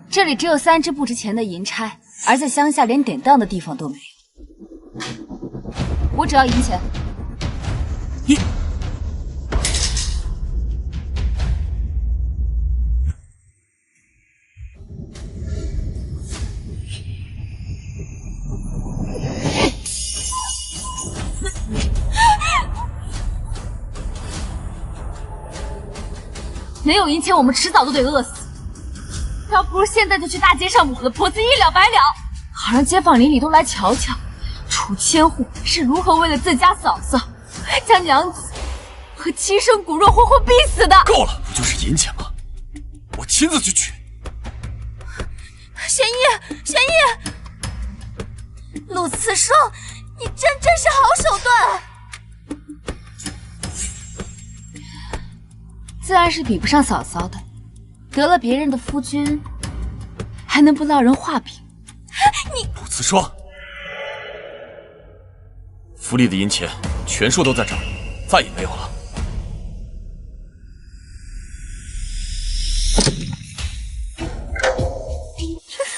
Speaker 2: 这里只有3只不值钱的银钗，而在乡下连典当的地方都没有。我只要银钱。
Speaker 4: 你
Speaker 2: 没有银钱，我们迟早都得饿死。倒不如现在就去大街上抹了婆子，一了百了，好让街坊邻里都来瞧瞧，楚千户是如何为了自家嫂嫂，将娘子和亲生骨肉活活逼死的。
Speaker 4: 够了，不就是银钱吗？我亲自去取。
Speaker 5: 玄毅，玄毅，陆慈双，你真是好手段。
Speaker 2: 自然是比不上嫂嫂的，得了别人的夫君，还能不落人话柄？
Speaker 5: 你
Speaker 4: 陆慈双，府里的银钱全数都在这儿，再也没有了。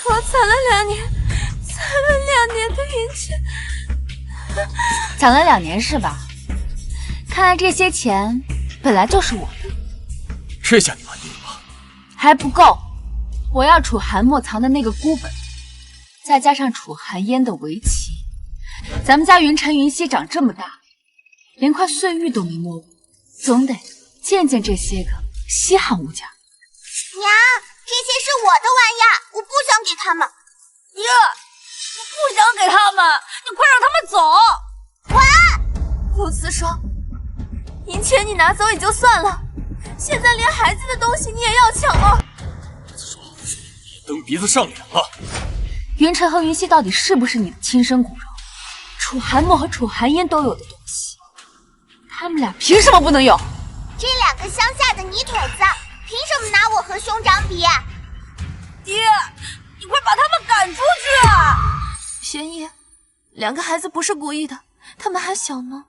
Speaker 5: 我惨了2年，了2年的云晨，
Speaker 2: 攒了2年是吧？看来这些钱本来就是我的。
Speaker 4: 这下你满意了吧？
Speaker 2: 还不够，我要楚寒墨藏的那个孤本，再加上楚寒烟的围棋，咱们家云晨云溪长这么大，连块碎玉都没摸过，总得见见这些个稀罕物件。
Speaker 3: 娘，这些是我的玩意，我不想给他们。
Speaker 5: 爹，你不想给他们，你快让他们走！喂，陆慈霜，银钱你拿走也就算了，现在连孩子的东西你也要抢吗？
Speaker 4: 陆慈霜，你蹬鼻子上脸了！
Speaker 2: 云晨和云溪到底是不是你的亲生骨肉？楚寒墨和楚寒烟都有的东西，他们俩凭什么不能有？
Speaker 3: 这2个乡下的泥腿子，凭什么拿我和兄长比？
Speaker 5: 爹，你快把他们赶出去啊！玄逸，2个孩子不是故意的，他们还小呢。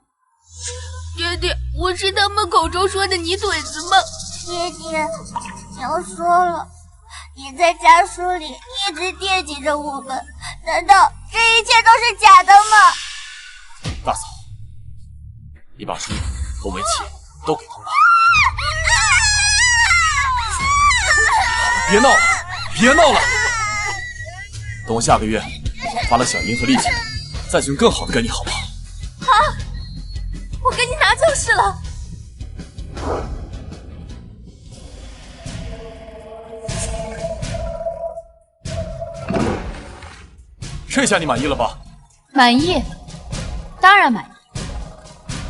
Speaker 5: 爹爹，我是他们口中说的泥腿子吗？
Speaker 3: 爹爹，娘说了，你在家书里一直惦记着我们，难道这一切都是假的吗？
Speaker 4: 大嫂，你把书和围棋都给通了。别闹了，别闹了！等我下个月发了小银和利息，再去更好的跟你，好不好？
Speaker 5: 好，我给你拿就是了。
Speaker 4: 这下你满意了吧？
Speaker 2: 满意，当然满意。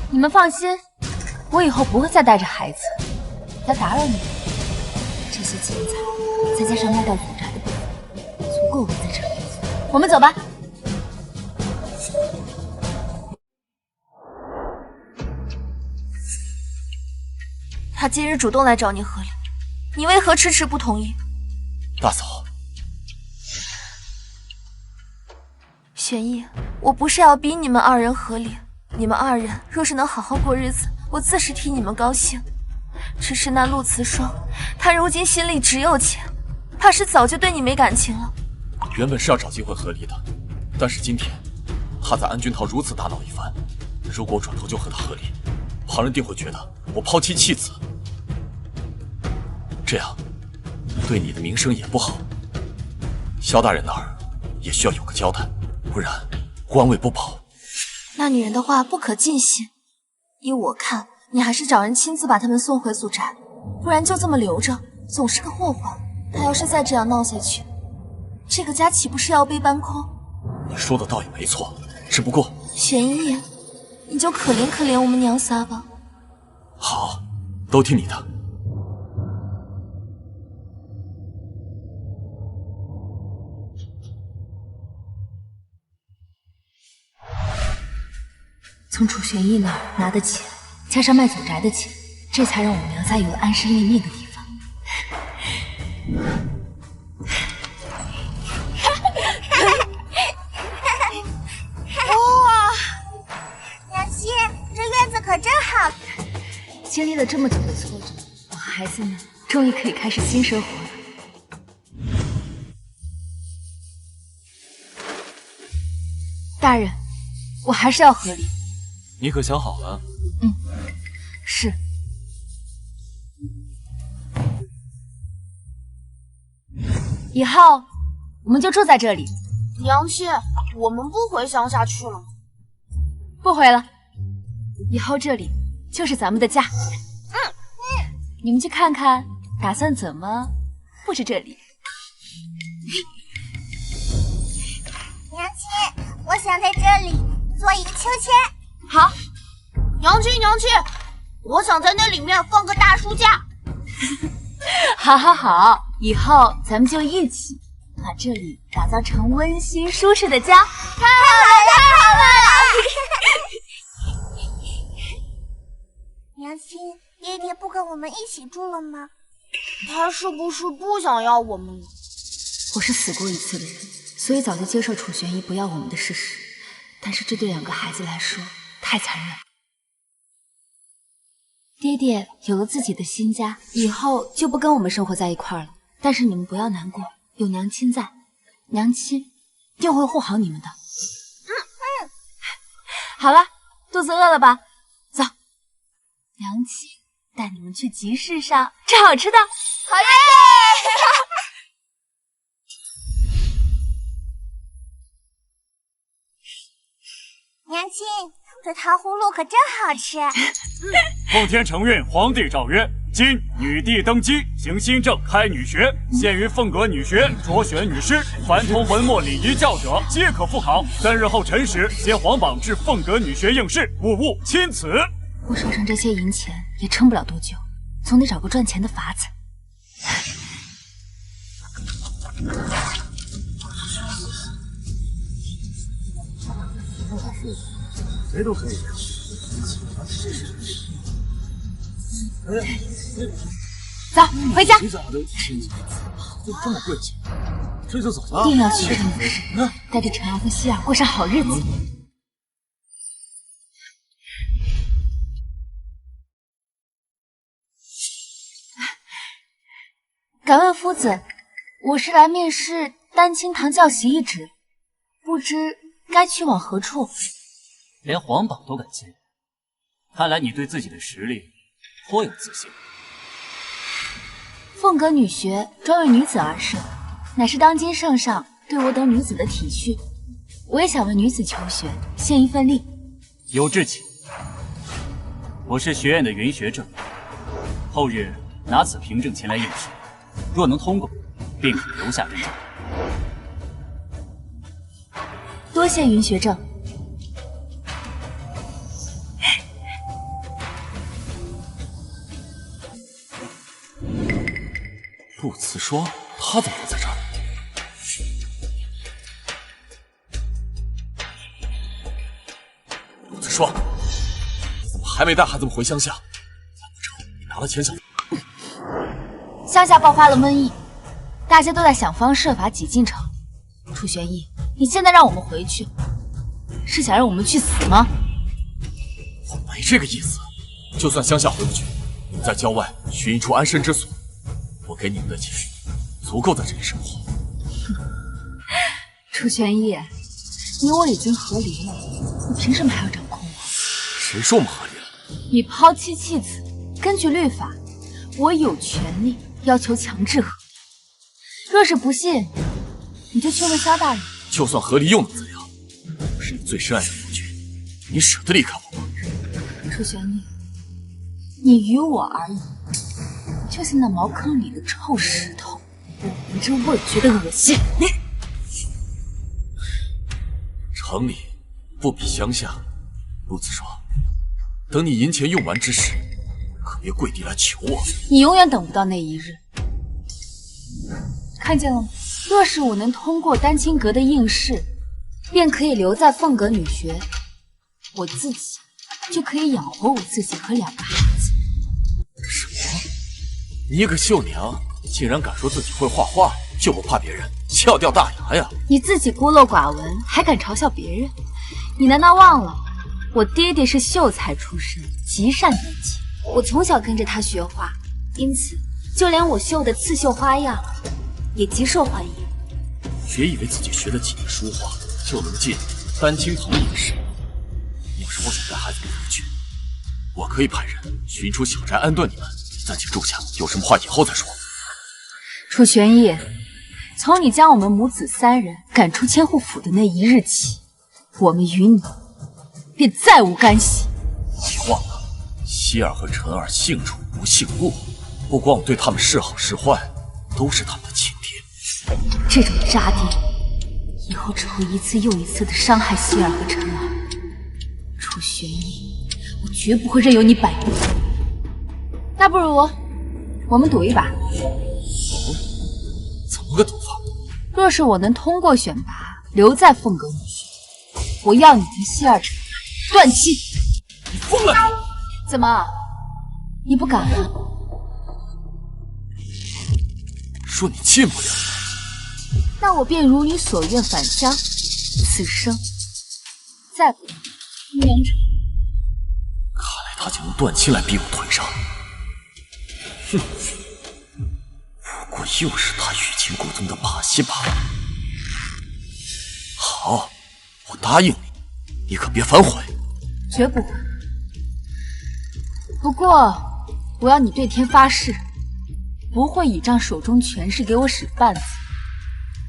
Speaker 2: 你们放心，我以后不会再带着孩子来打扰你们。这些钱财，再加上卖掉祖宅的部分，足够我在这里。我们走吧。
Speaker 5: 他今日主动来找你和离，你为何迟迟不同意？
Speaker 4: 大嫂，
Speaker 5: 玄逸，我不是要逼你们2人和离，你们2人若是能好好过日子，我自是替你们高兴。只是那陆慈霜，他如今心里只有钱，怕是早就对你没感情了。
Speaker 4: 原本是要找机会和离的，但是今天他在安君桃如此大闹一番，如果我转头就和他和离，旁人定会觉得我抛妻弃子，这样对你的名声也不好。萧大人那儿也需要有个交代，不然官位不保。
Speaker 5: 那女人的话不可尽信，依我看，你还是找人亲自把他们送回祖宅，不然就这么留着，总是个祸患。他要是再这样闹下去，这个家岂不是要被搬空？
Speaker 4: 你说的倒也没错，只不过
Speaker 5: 玄逸，你就可怜可怜我们娘仨吧。
Speaker 4: 好，都听你的。
Speaker 2: 从楚玄逸那儿拿的钱，加上卖祖宅的钱，这才让我们娘家有了安身立命的地方。
Speaker 3: 哇，娘亲，这院子可真好。
Speaker 2: 经历了这么久的挫折，我和孩子们终于可以开始新生活了。大人，我还是要和离。
Speaker 4: 你可想好了？
Speaker 2: 是。以后我们就住在这里。
Speaker 3: 娘亲，我们不回乡下去了。
Speaker 2: 不回了，以后这里就是咱们的家。你们去看看，打算怎么布置这里？
Speaker 3: 娘亲，我想在这里做一个秋千。
Speaker 2: 好。
Speaker 3: 娘亲，娘亲，我想在那里面放个大书架。
Speaker 2: 好，好，好，以后咱们就一起把这里打造成温馨舒适的家。太好了，太好了！
Speaker 3: 娘亲，爹爹不跟我们一起住了吗？他是不是不想要我们了？
Speaker 2: 我是死过一次的人，所以早就接受楚玄逸不要我们的事实。但是这对2个孩子来说太残忍了。爹爹有了自己的新家，以后就不跟我们生活在一块儿了。但是你们不要难过，有娘亲在，娘亲定会护好你们的。好了，肚子饿了吧？走，娘亲带你们去集市上吃好吃的。
Speaker 3: 好耶！娘亲，这糖葫芦可真好吃。
Speaker 1: 奉天承运，皇帝诏曰：今女帝登基，行新政，开女学，限于凤阁女学擢选女师，凡通文墨礼仪教者，皆可复考。3日后辰时，携皇榜至凤阁女学应试，勿误钦此。
Speaker 2: 我手上这些银钱也撑不了多久，总得找个赚钱的法子。
Speaker 6: 谁都可以。
Speaker 2: 走，回家。
Speaker 6: 谁家的亲戚就这么贵气？这就走了？
Speaker 2: 一定要去女士，带着陈儿和希儿过上好日子。敢问夫子，我是来面试丹青堂教习一职，不知该去往何处？
Speaker 1: 连皇榜都敢进，看来你对自己的实力颇有自信。
Speaker 2: 凤阁女学专为女子而设，乃是当今圣上对我等女子的体恤。我也想为女子求学，献一份力。
Speaker 1: 有志气。我是学院的云学正，后日拿此凭证前来应试，若能通过，便可留下真证。
Speaker 2: 多谢云学正。
Speaker 4: 陆慈霜，他怎么会在这儿？陆慈霜，你怎么还没带孩子们回乡下？难不成你拿了钱想……
Speaker 2: 乡下爆发了瘟疫，大家都在想方设法挤进城里。楚玄义，你现在让我们回去，是想让我们去死吗？
Speaker 4: 我没这个意思。就算乡下回不去，你们在郊外寻一处安身之所。我给你们的钱，足够在这里生活。
Speaker 2: 楚玄义，你我已经和离了，你凭什么还要掌控我？
Speaker 4: 谁说我们和离了？
Speaker 2: 你抛妻弃子，根据律法，我有权利要求强制和离。若是不信，你就去问萧大人。
Speaker 4: 就算和离又能怎样？我是你最深爱的夫君，你舍得离开我吗？
Speaker 2: 楚玄义，你于我而言，就像那茅坑里的臭石头，我闻着味觉得恶心。
Speaker 4: 城里不比乡下。陆子霜，等你银钱用完之时，可别跪地来求我。
Speaker 2: 你永远等不到那一日。看见了吗？若是我能通过丹青阁的应试，便可以留在凤阁女学，我自己就可以养活我自己和2个孩子。
Speaker 4: 什么？你一个绣娘，竟然敢说自己会画画，就不怕别人笑掉大牙呀？
Speaker 2: 你自己孤陋寡闻，还敢嘲笑别人？你难道忘了，我爹爹是秀才出身，极善演技。我从小跟着他学画，因此就连我绣的刺绣花样也极受欢迎。
Speaker 4: 别以为自己学得几年书画就能进丹青堂应试。要是不想带孩子们回去，我可以派人寻出小宅安顿你们，暂且住下。有什么话以后再说。
Speaker 2: 楚玄义，从你将我们母子3人赶出千户府的那一日起，我们与你便再无干系。
Speaker 4: 你忘了，希儿和陈儿姓楚不姓陆，不光我对他们是好是坏，都是他们的亲爹。
Speaker 2: 这种渣爹，以后只会一次又一次的伤害希儿和陈儿。楚玄义，我绝不会任由你摆布。那不如我们赌一把。
Speaker 4: 怎么个赌法？
Speaker 2: 若是我能通过选拔，留在凤阁女学，我要你跟希儿陈儿断亲。
Speaker 4: 你疯了！
Speaker 2: 怎么，你不敢了？
Speaker 4: 说你进不了，
Speaker 2: 那我便如你所愿返乡，此生再不东阳城。
Speaker 4: 看来他就用断亲来逼我腿上。哼，不过又是他欲擒故纵的把戏罢了。好，我答应你，你可别反悔。
Speaker 7: 绝不会。不过，我要你对天发誓，不会倚仗手中权势给我使绊子，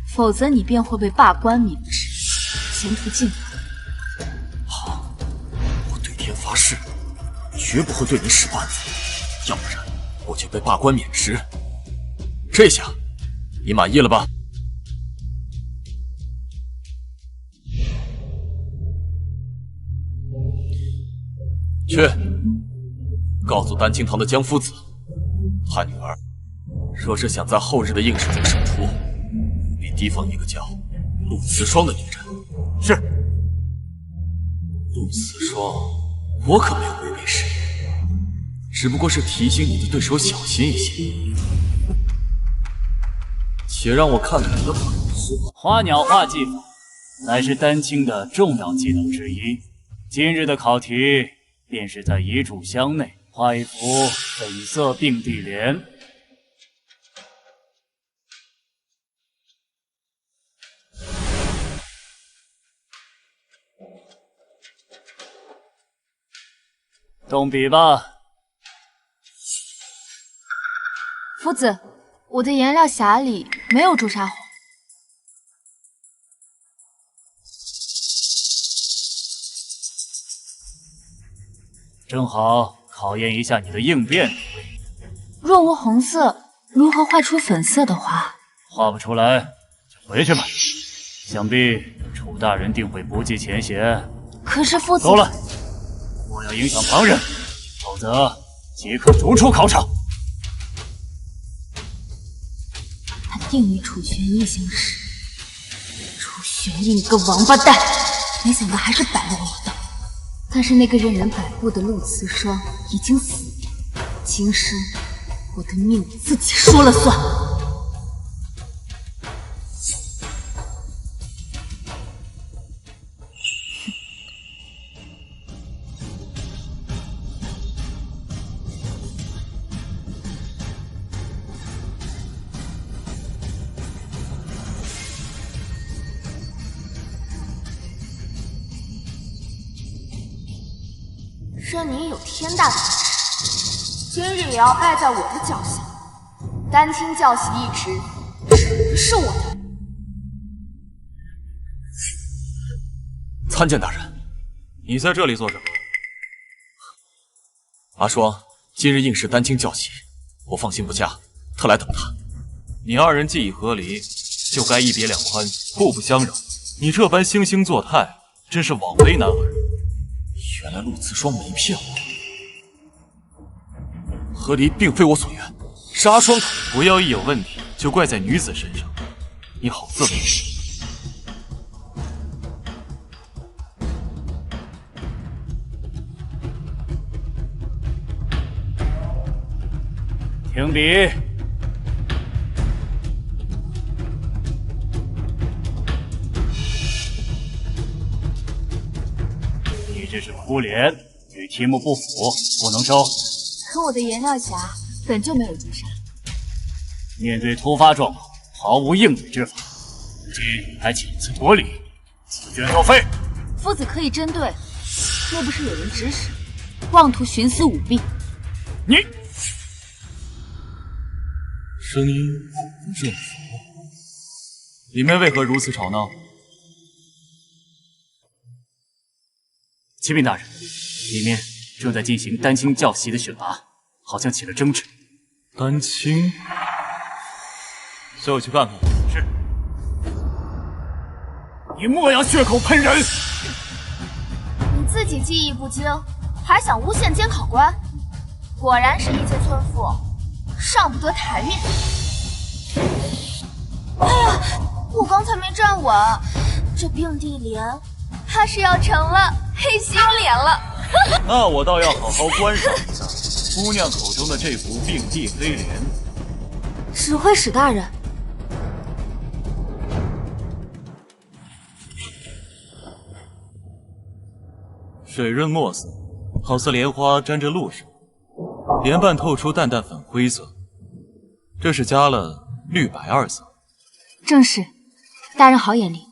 Speaker 7: 否则你便会被罢官免职，前途尽毁。
Speaker 4: 好，我对天发誓，绝不会对你使绊子，要不然我就被罢官免职。这下你满意了吧？去，告诉丹青堂的江夫子，他女儿若是想在后日的应试中胜出，必提防一个叫陆慈霜的女人。
Speaker 1: 是。
Speaker 4: 陆慈霜，我可没有违背誓言，只不过是提醒你的对手小心一些。且让我看看你的本事。
Speaker 1: 花鸟画技法乃是丹青的重要技能之一。今日的考题便是在遗嘱箱内画一幅粉色并蒂莲。动笔吧。
Speaker 7: 夫子，我的颜料匣里没有朱砂红。
Speaker 1: 正好考验一下你的应变能力。
Speaker 7: 若无红色，如何画出粉色的花？
Speaker 1: 画不出来就回去吧。想必楚大人定会不计前嫌。
Speaker 7: 可是夫子，
Speaker 1: 够了，不要影响旁人，否则即刻逐出考场。
Speaker 7: 他定与楚玄义相识。楚玄义，你个王八蛋！没想到还是摆了我一道。但是那个任人摆布的陆慈霜已经死了，今生我的命我自己说了算。
Speaker 5: 任你有天大的本事，今日也要败在我的脚下。丹青教习一职只能是我的。
Speaker 4: 参见大人。
Speaker 6: 你在这里做什么？
Speaker 4: 阿霜，今日应试丹青教习，我放心不下，特来等他。
Speaker 6: 你二人既已和离，就该一别两宽，互不相扰。你这般惺惺作态，真是枉为男儿。
Speaker 4: 原来陆慈霜没骗我，和离并非我所愿，是阿霜。
Speaker 6: 不要一有问题就怪在女子身上，你好自为之。
Speaker 1: 停笔。你这是哭脸，与题目不符，不能收。
Speaker 7: 可我的颜料匣本就没有朱砂。
Speaker 1: 面对突发状况，毫无应对之法，如今还强词夺理，此卷作废。
Speaker 7: 夫子可以针对，若不是有人指使，妄图徇私舞弊。
Speaker 1: 你
Speaker 6: 声音振幅，里面为何如此吵闹？
Speaker 1: 启禀大人，里面正在进行丹青教习的选拔，好像起了争执。
Speaker 6: 丹青，随我去看看。
Speaker 1: 是。你莫要血口喷人！
Speaker 5: 你自己技艺不精，还想诬陷监考官？果然是一介村妇，上不得台面。哎呀，我刚才没站稳，这并蒂莲怕是要成了黑心脸了。
Speaker 6: 那我倒要好好观赏一下姑娘口中的这幅并蒂黑莲。
Speaker 7: 指挥使大人，
Speaker 6: 水润墨色，好似莲花沾着露水，莲瓣透出淡淡粉灰色，这是加了绿白二色。
Speaker 7: 正是，大人好眼力。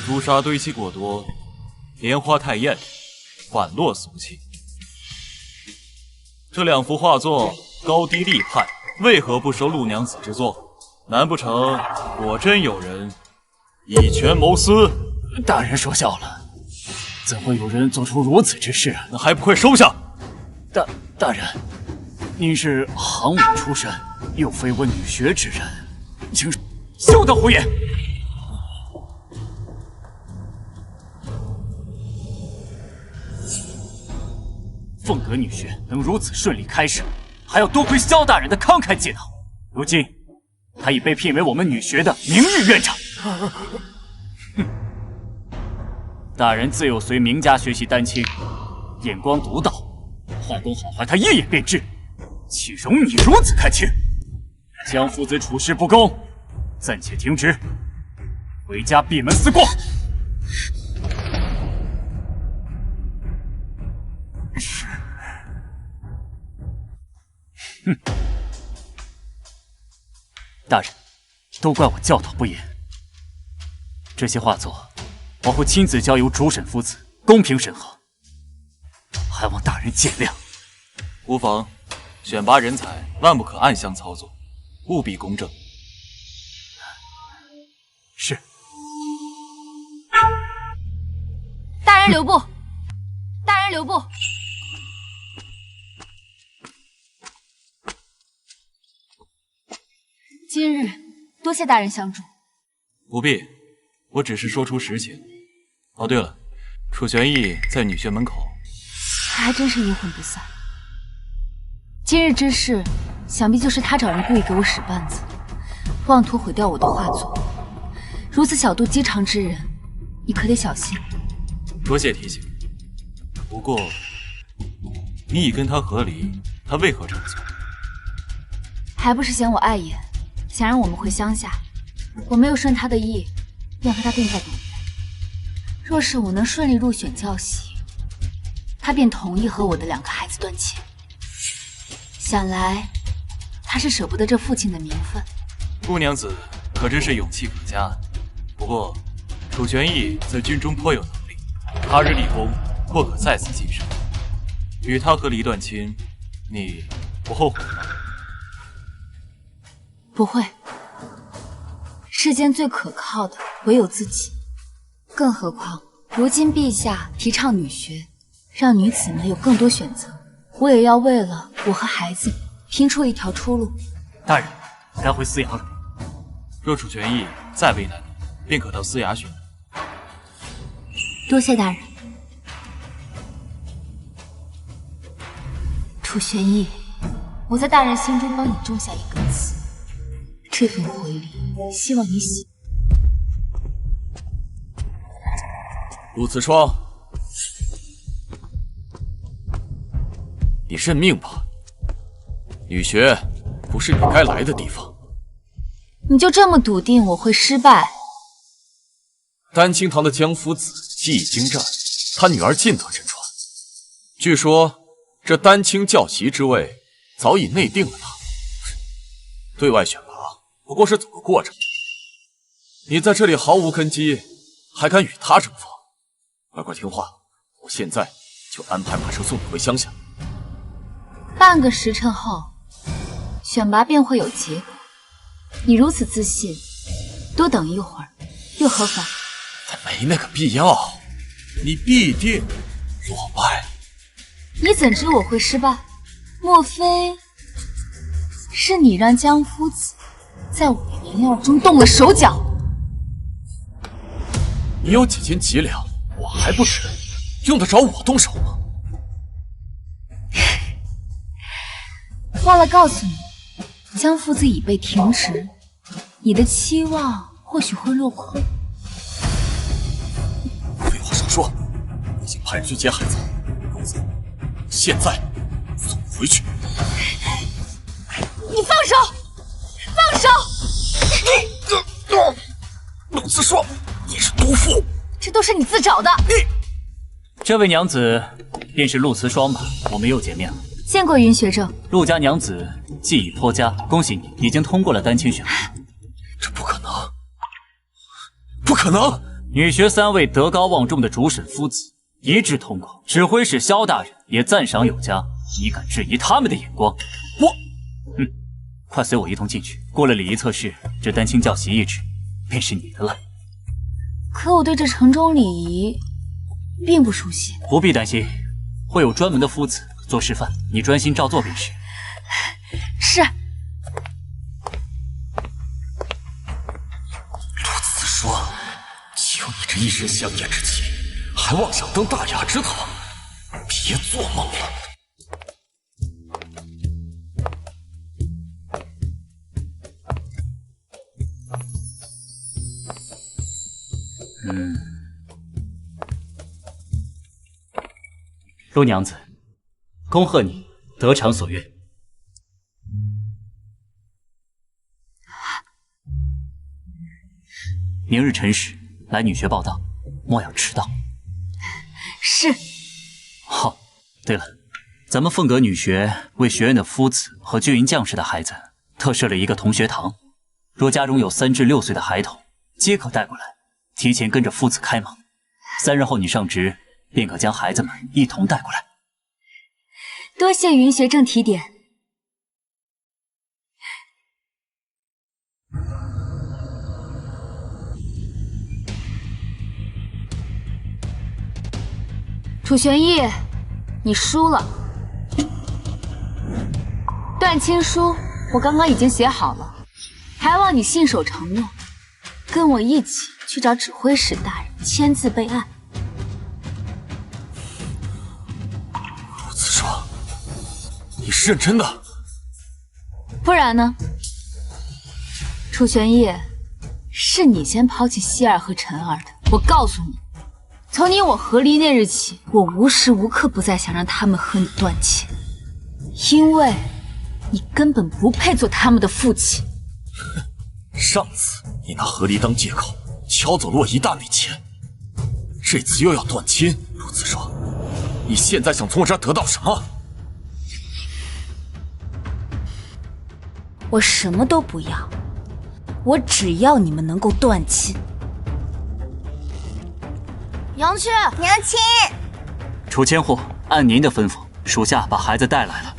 Speaker 6: 朱砂堆积过多，莲花太艳，反落俗气。这2幅画作高低立判，为何不收陆娘子之作？难不成果真有人以权谋私？
Speaker 1: 大人说笑了，怎会有人做出如此之事？
Speaker 6: 那还不快收下！
Speaker 1: 大人，您是行武出身，又非我女学之人，请休得胡言！凤阁女学能如此顺利开设，还要多亏萧大人的慷慨解囊。如今，她已被聘为我们女学的名誉院长。大人自幼随名家学习丹青，眼光独到，画工好坏他一眼便知，岂容你如此看轻？江夫子处事不公，暂且停职，回家闭门思过。是。大人，都怪我教导不严。这些画作，我会亲自交由主审夫子公平审核，还望大人见谅。
Speaker 6: 无妨，选拔人才万不可暗箱操作，务必公正。
Speaker 1: 是。
Speaker 7: 大人留步！大人留步！今日多谢大人相助。
Speaker 6: 不必，我只是说出实情。哦，对了，楚玄义在女学门口，
Speaker 7: 他还真是阴魂不散。今日之事，想必就是他找人故意给我使绊子，妄图毁掉我的画作。如此小肚鸡肠之人，你可得小心。
Speaker 6: 多谢提醒。不过，你已跟他和离，他为何这么做？
Speaker 7: 还不是嫌我碍眼，想让我们回乡下。我没有顺他的意，便和他定在东园。若是我能顺利入选教习，他便同意和我的2个孩子断亲。想来，他是舍不得这父亲的名分。
Speaker 6: 姑娘子可真是勇气可嘉。不过，楚玄义在军中颇有能力，他日立功，或可再次晋升。与他和离断亲，你不后悔吗？
Speaker 7: 不会。世间最可靠的唯有自己，更何况如今陛下提倡女学，让女子们有更多选择，我也要为了我和孩子拼出一条出路。
Speaker 1: 大人，该回司衙了。
Speaker 6: 若楚玄义再为难你，便可到司衙询。
Speaker 7: 多谢大人。楚玄义，我在大人心中帮你种下一根刺，这份回礼，希望你喜。
Speaker 4: 陆慈霜，你认命吧，女学不是你该来的地方。
Speaker 7: 你就这么笃定我会失败？
Speaker 4: 丹青堂的江夫子技艺精湛，他女儿尽得真传。据说这丹青教习之位早已内定了他，对外选拔不过是走个过程。你在这里毫无根基，还敢与他争锋？乖乖听话，我现在就安排马车送你回乡下。
Speaker 7: 半个时辰后，选拔便会有结果。你如此自信，多等一会儿又何妨？
Speaker 4: 没那个必要，你必定落败。
Speaker 7: 你怎知我会失败？莫非是你让江夫子在我的颜料中动了手脚？
Speaker 4: 你有几斤几两，我还不知，用得着我动手吗？
Speaker 7: 忘了告诉你，江夫子已被停职，你的期望或许会落空。
Speaker 4: 废话少说，我已经派人去接孩子，公子，现在送你回去。
Speaker 7: 你放手！放手！
Speaker 4: 陆慈霜，你是毒妇！
Speaker 7: 这都是你自找的。
Speaker 1: 这位娘子便是陆慈霜吧？我们又见面了。
Speaker 7: 见过云学正。
Speaker 1: 陆家娘子技艺颇佳，恭喜你已经通过了丹青选拔。
Speaker 4: 这不可能！不可能！
Speaker 1: 女学3位德高望重的主审夫子一致通过，指挥使萧大人也赞赏有加。你敢质疑他们的眼光？快随我一同进去。过了礼仪测试，这丹青教习懿旨便是你的了。
Speaker 2: 可我对这城中礼仪并不熟悉。
Speaker 1: 不必担心，会有专门的夫子做示范，你专心照做便是。
Speaker 2: 是。
Speaker 4: 陆子说：“就你这一身香烟之气，还妄想登大雅之堂，别做梦了。”
Speaker 1: 陆娘子，恭贺你得偿所愿。明日辰时来女学报到，莫要迟到。
Speaker 2: 是。
Speaker 1: 好，对了，咱们凤阁女学为学院的夫子和军营将士的孩子特设了一个同学堂，若家中有3至6岁的孩童，皆可带过来，提前跟着夫子开蒙。3日后你上职，便可将孩子们一同带过来。
Speaker 2: 多谢云学正提点。楚玄义，你输了。断亲书我刚刚已经写好了，还望你信守承诺，跟我一起去找指挥使大人签字备案。
Speaker 4: 陆子双，你是认真的？
Speaker 2: 不然呢？楚玄义，是你先抛弃希儿和晨儿的。我告诉你，从你我和离那日起，我无时无刻不在想让他们和你断亲，因为你根本不配做他们的父亲。
Speaker 4: 上次你拿和离当借口，敲走了我一大笔钱，这次又要断亲。陆子双，你现在想从我这儿得到什么？
Speaker 2: 我什么都不要，我只要你们能够断亲。
Speaker 5: 娘亲，
Speaker 3: 娘亲，
Speaker 1: 楚千户，按您的吩咐，属下把孩子带来了。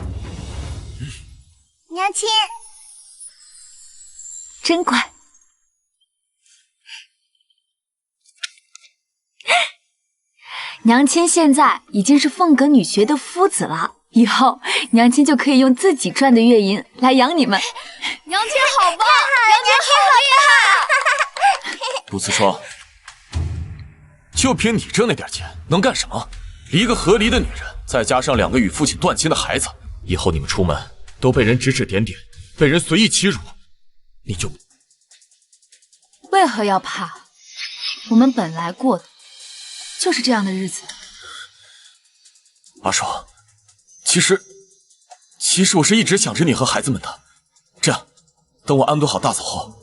Speaker 3: 娘亲，
Speaker 2: 真乖。娘亲现在已经是凤阁女学的夫子了，以后娘亲就可以用自己赚的月银来养你们。
Speaker 5: 娘亲好棒，
Speaker 3: 娘亲好厉害！
Speaker 4: 陆子双，就凭你挣那点钱，能干什么？一个和离的女人，再加上2个与父亲断亲的孩子，以后你们出门都被人指指点点，被人随意欺辱，你就
Speaker 2: 为何要怕？我们本来过的就是这样的日子。
Speaker 4: 阿双，其实我是一直想着你和孩子们的。这样，等我安顿好大嫂后，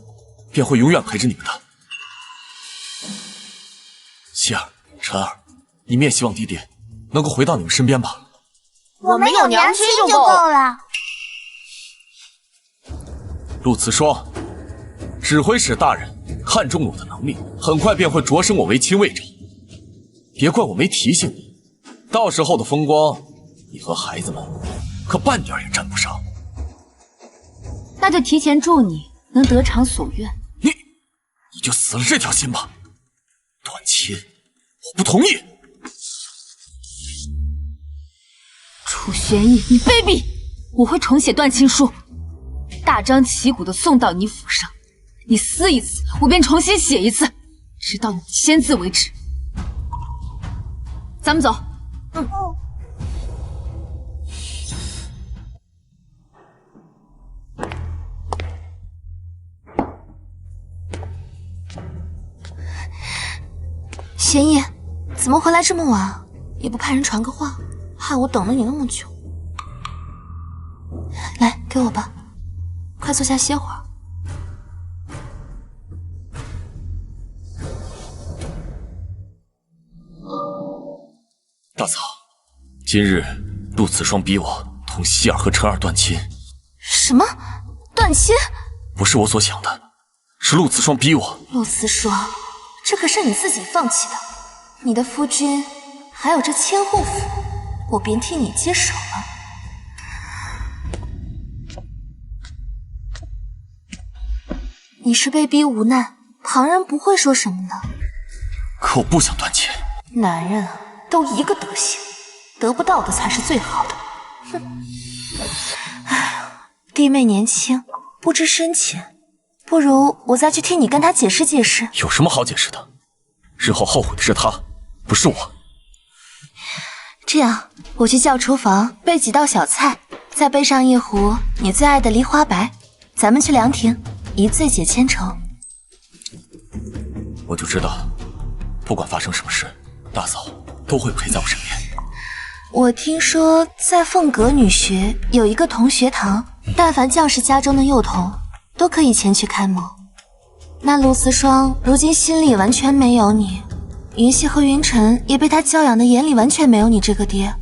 Speaker 4: 便会永远陪着你们的。希儿、晨儿，你们也希望爹爹能够回到你们身边吧。
Speaker 3: 我们有娘亲就够了。
Speaker 4: 陆慈霜，指挥使大人看中我的能力，很快便会擢升我为亲卫长。别怪我没提醒你，到时候的风光，你和孩子们可半点也沾不上。
Speaker 2: 那就提前祝你能得偿所愿。
Speaker 4: 你就死了这条心吧。断亲，我不同意。
Speaker 2: 楚玄义，你卑鄙！我会重写断亲书，大张旗鼓的送到你府上。你撕一次，我便重新写一次，直到你签字为止。咱们走。
Speaker 5: 玄烨，怎么回来这么晚？也不派人传个话，害我等了你那么久。来，给我吧，快坐下歇会儿。
Speaker 4: 大嫂，今日陆子双逼我同希儿和陈儿断亲。
Speaker 5: 什么？断亲？
Speaker 4: 不是我所想的，是陆子双逼我。
Speaker 5: 陆慈霜，这可是你自己放弃的。你的夫君还有这千户府，我便替你接手了。你是被逼无奈，旁人不会说什么的。
Speaker 4: 可我不想断亲。
Speaker 5: 男人啊，都一个德行，得不到的才是最好的。哼！哎，弟妹年轻，不知深浅，不如我再去替你跟她解释解释。
Speaker 4: 有什么好解释的？日后后悔的是他，不是我。
Speaker 5: 这样，我去叫厨房备几道小菜，再备上一壶你最爱的梨花白，咱们去凉亭，一醉解千愁。
Speaker 4: 我就知道，不管发生什么事，大嫂都会陪在我身边。
Speaker 5: 我听说在凤阁女学有一个同学堂，但凡将士家中的幼童都可以前去开模。那陆思霜如今心里完全没有你，云溪和云晨也被他教养的眼里完全没有你这个爹。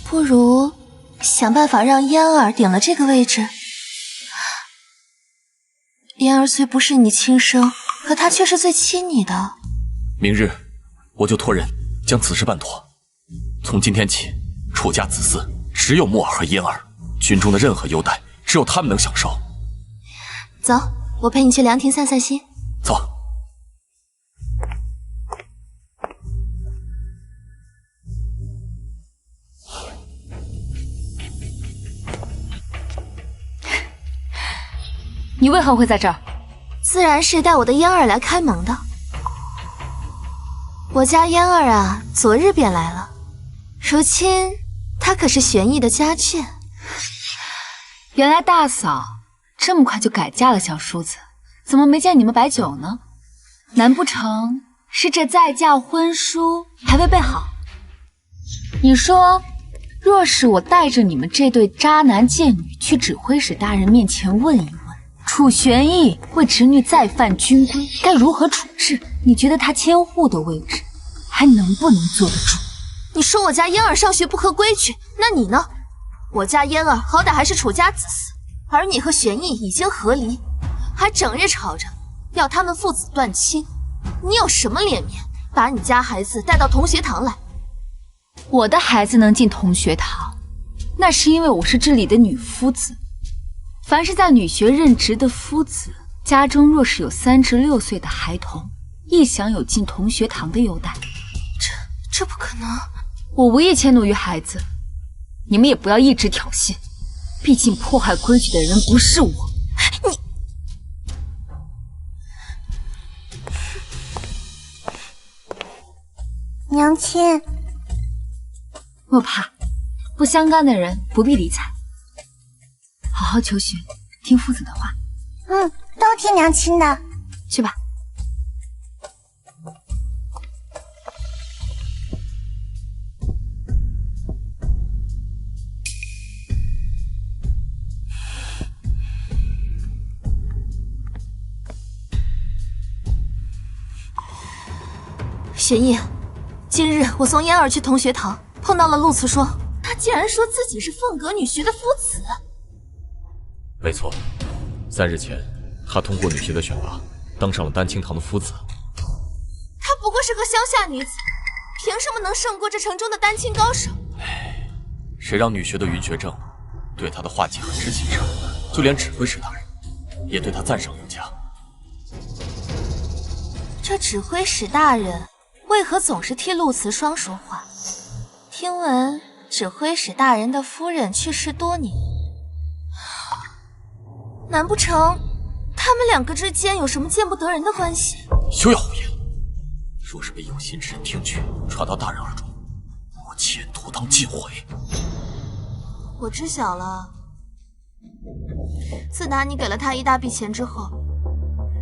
Speaker 5: 不如想办法让嫣儿顶了这个位置。嫣儿虽不是你亲生，可她却是最亲你的。
Speaker 4: 明日我就托人将此事办妥。从今天起，楚家子嗣只有墨儿和嫣儿，军中的任何优待只有他们能享受。
Speaker 5: 走，我陪你去凉亭散散心。
Speaker 4: 走。
Speaker 2: 你为何会在这儿？
Speaker 5: 自然是带我的嫣儿来开门的。我家嫣儿啊，昨日便来了。如今她可是玄逸的家眷。
Speaker 2: 原来大嫂这么快就改嫁了小叔子，怎么没见你们摆酒呢？难不成是这再嫁婚书还未备好？你说，若是我带着你们这对渣男贱女去指挥使大人面前问一问，楚玄逸为侄女再犯军规，该如何处置？你觉得他千户的位置还能不能坐得住？
Speaker 5: 你说我家嫣儿上学不合规矩，那你呢？我家嫣儿好歹还是楚家子嗣，而你和玄逸已经和离，还整日吵着要他们父子断亲，你有什么脸面把你家孩子带到同学堂来？
Speaker 2: 我的孩子能进同学堂，那是因为我是这里的女夫子。凡是在女学任职的夫子，家中若是有3至6岁的孩童，亦享有进同学堂的优待。
Speaker 5: 这不可能！
Speaker 2: 我无意迁怒于孩子，你们也不要一直挑衅。毕竟破坏规矩的人不是我。
Speaker 3: 你娘亲，
Speaker 2: 莫怕，不相干的人不必理睬。好好求学，听夫子的话。
Speaker 3: 都听娘亲的。
Speaker 2: 去吧。
Speaker 5: 玄逸，今日我送嫣儿去同学堂，碰到了陆慈霜，他竟然说自己是凤阁女学的夫子。
Speaker 4: 没错，3日前，他通过女学的选拔，当上了丹青堂的夫子。
Speaker 5: 她不过是个乡下女子，凭什么能胜过这城中的丹青高手？
Speaker 4: 谁让女学的云学正对他的画技很是欣赏，就连指挥使大人也对他赞赏有加。
Speaker 5: 这指挥使大人为何总是替陆慈霜说话？听闻指挥使大人的夫人去世多年，难不成他们2个之间有什么见不得人的关系？
Speaker 4: 休要胡言！若是被有心之人听去，传到大人耳中，我前途当尽毁。
Speaker 5: 我知晓了。自打你给了他一大笔钱之后，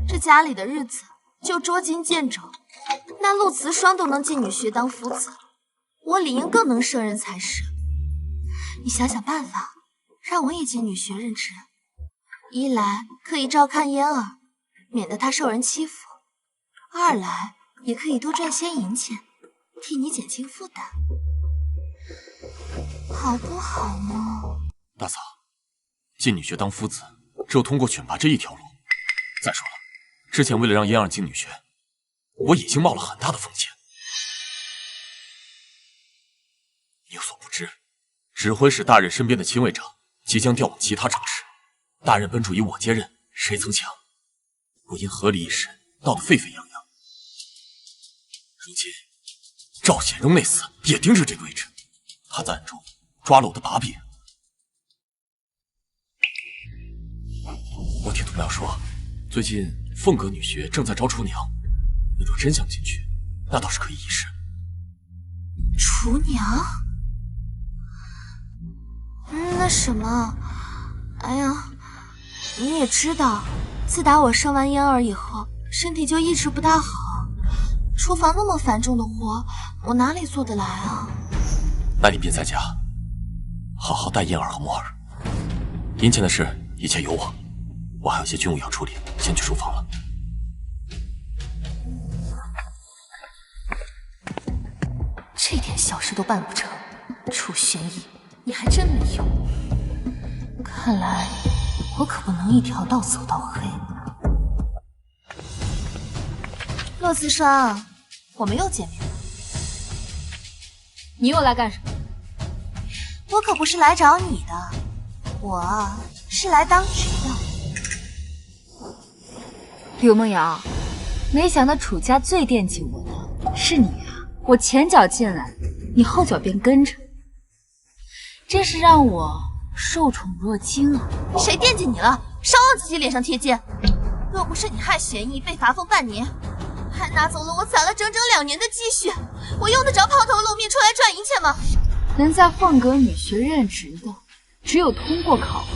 Speaker 5: 这家里的日子就捉襟见肘。那陆慈霜都能进女学当夫子，我理应更能胜任才是。你想想办法，让我也进女学任职。一来可以照看嫣儿，免得她受人欺负；二来也可以多赚些银钱，替你减轻负担，好不好呢？
Speaker 4: 大嫂，进女学当夫子，只有通过选拔这一条路。再说了，之前为了让嫣儿进女学，我已经冒了很大的风险。你有所不知，指挥使大人身边的亲卫长即将调往其他城市，大人本主意我接任，谁曾想，我因合理一审闹得沸沸扬扬。如今赵显荣那厮也盯着这个位置，他在暗中抓了我的把柄。我听同僚说，最近凤阁女学正在招厨娘，你若真想进去，那倒是可以一试。
Speaker 5: 厨娘？那什么，哎呀，你也知道，自打我生完嫣儿以后，身体就一直不大好。厨房那么繁重的活，我哪里做得来啊？
Speaker 4: 那你便在家好好带嫣儿和墨儿。银钱的事一切由我，我还有些军务要处理，先去书房了。
Speaker 7: 这点小事都办不成，楚玄逸，你还真没用。看来我可不能一条道走到黑。
Speaker 5: 洛思霜，我们又见面了。
Speaker 7: 你又来干什么？
Speaker 5: 我可不是来找你的，我是来当值的。
Speaker 7: 柳梦瑶，没想到楚家最惦记我的是你啊！我前脚进来，你后脚便跟着，真是让我受宠若惊啊！
Speaker 5: 谁惦记你了？少往自己脸上贴金！若不是你害玄逸被罚俸半年，还拿走了我攒了整整2年的积蓄，我用得着抛头露面出来赚银钱吗？
Speaker 7: 能在凤阁女学任职的，只有通过考核。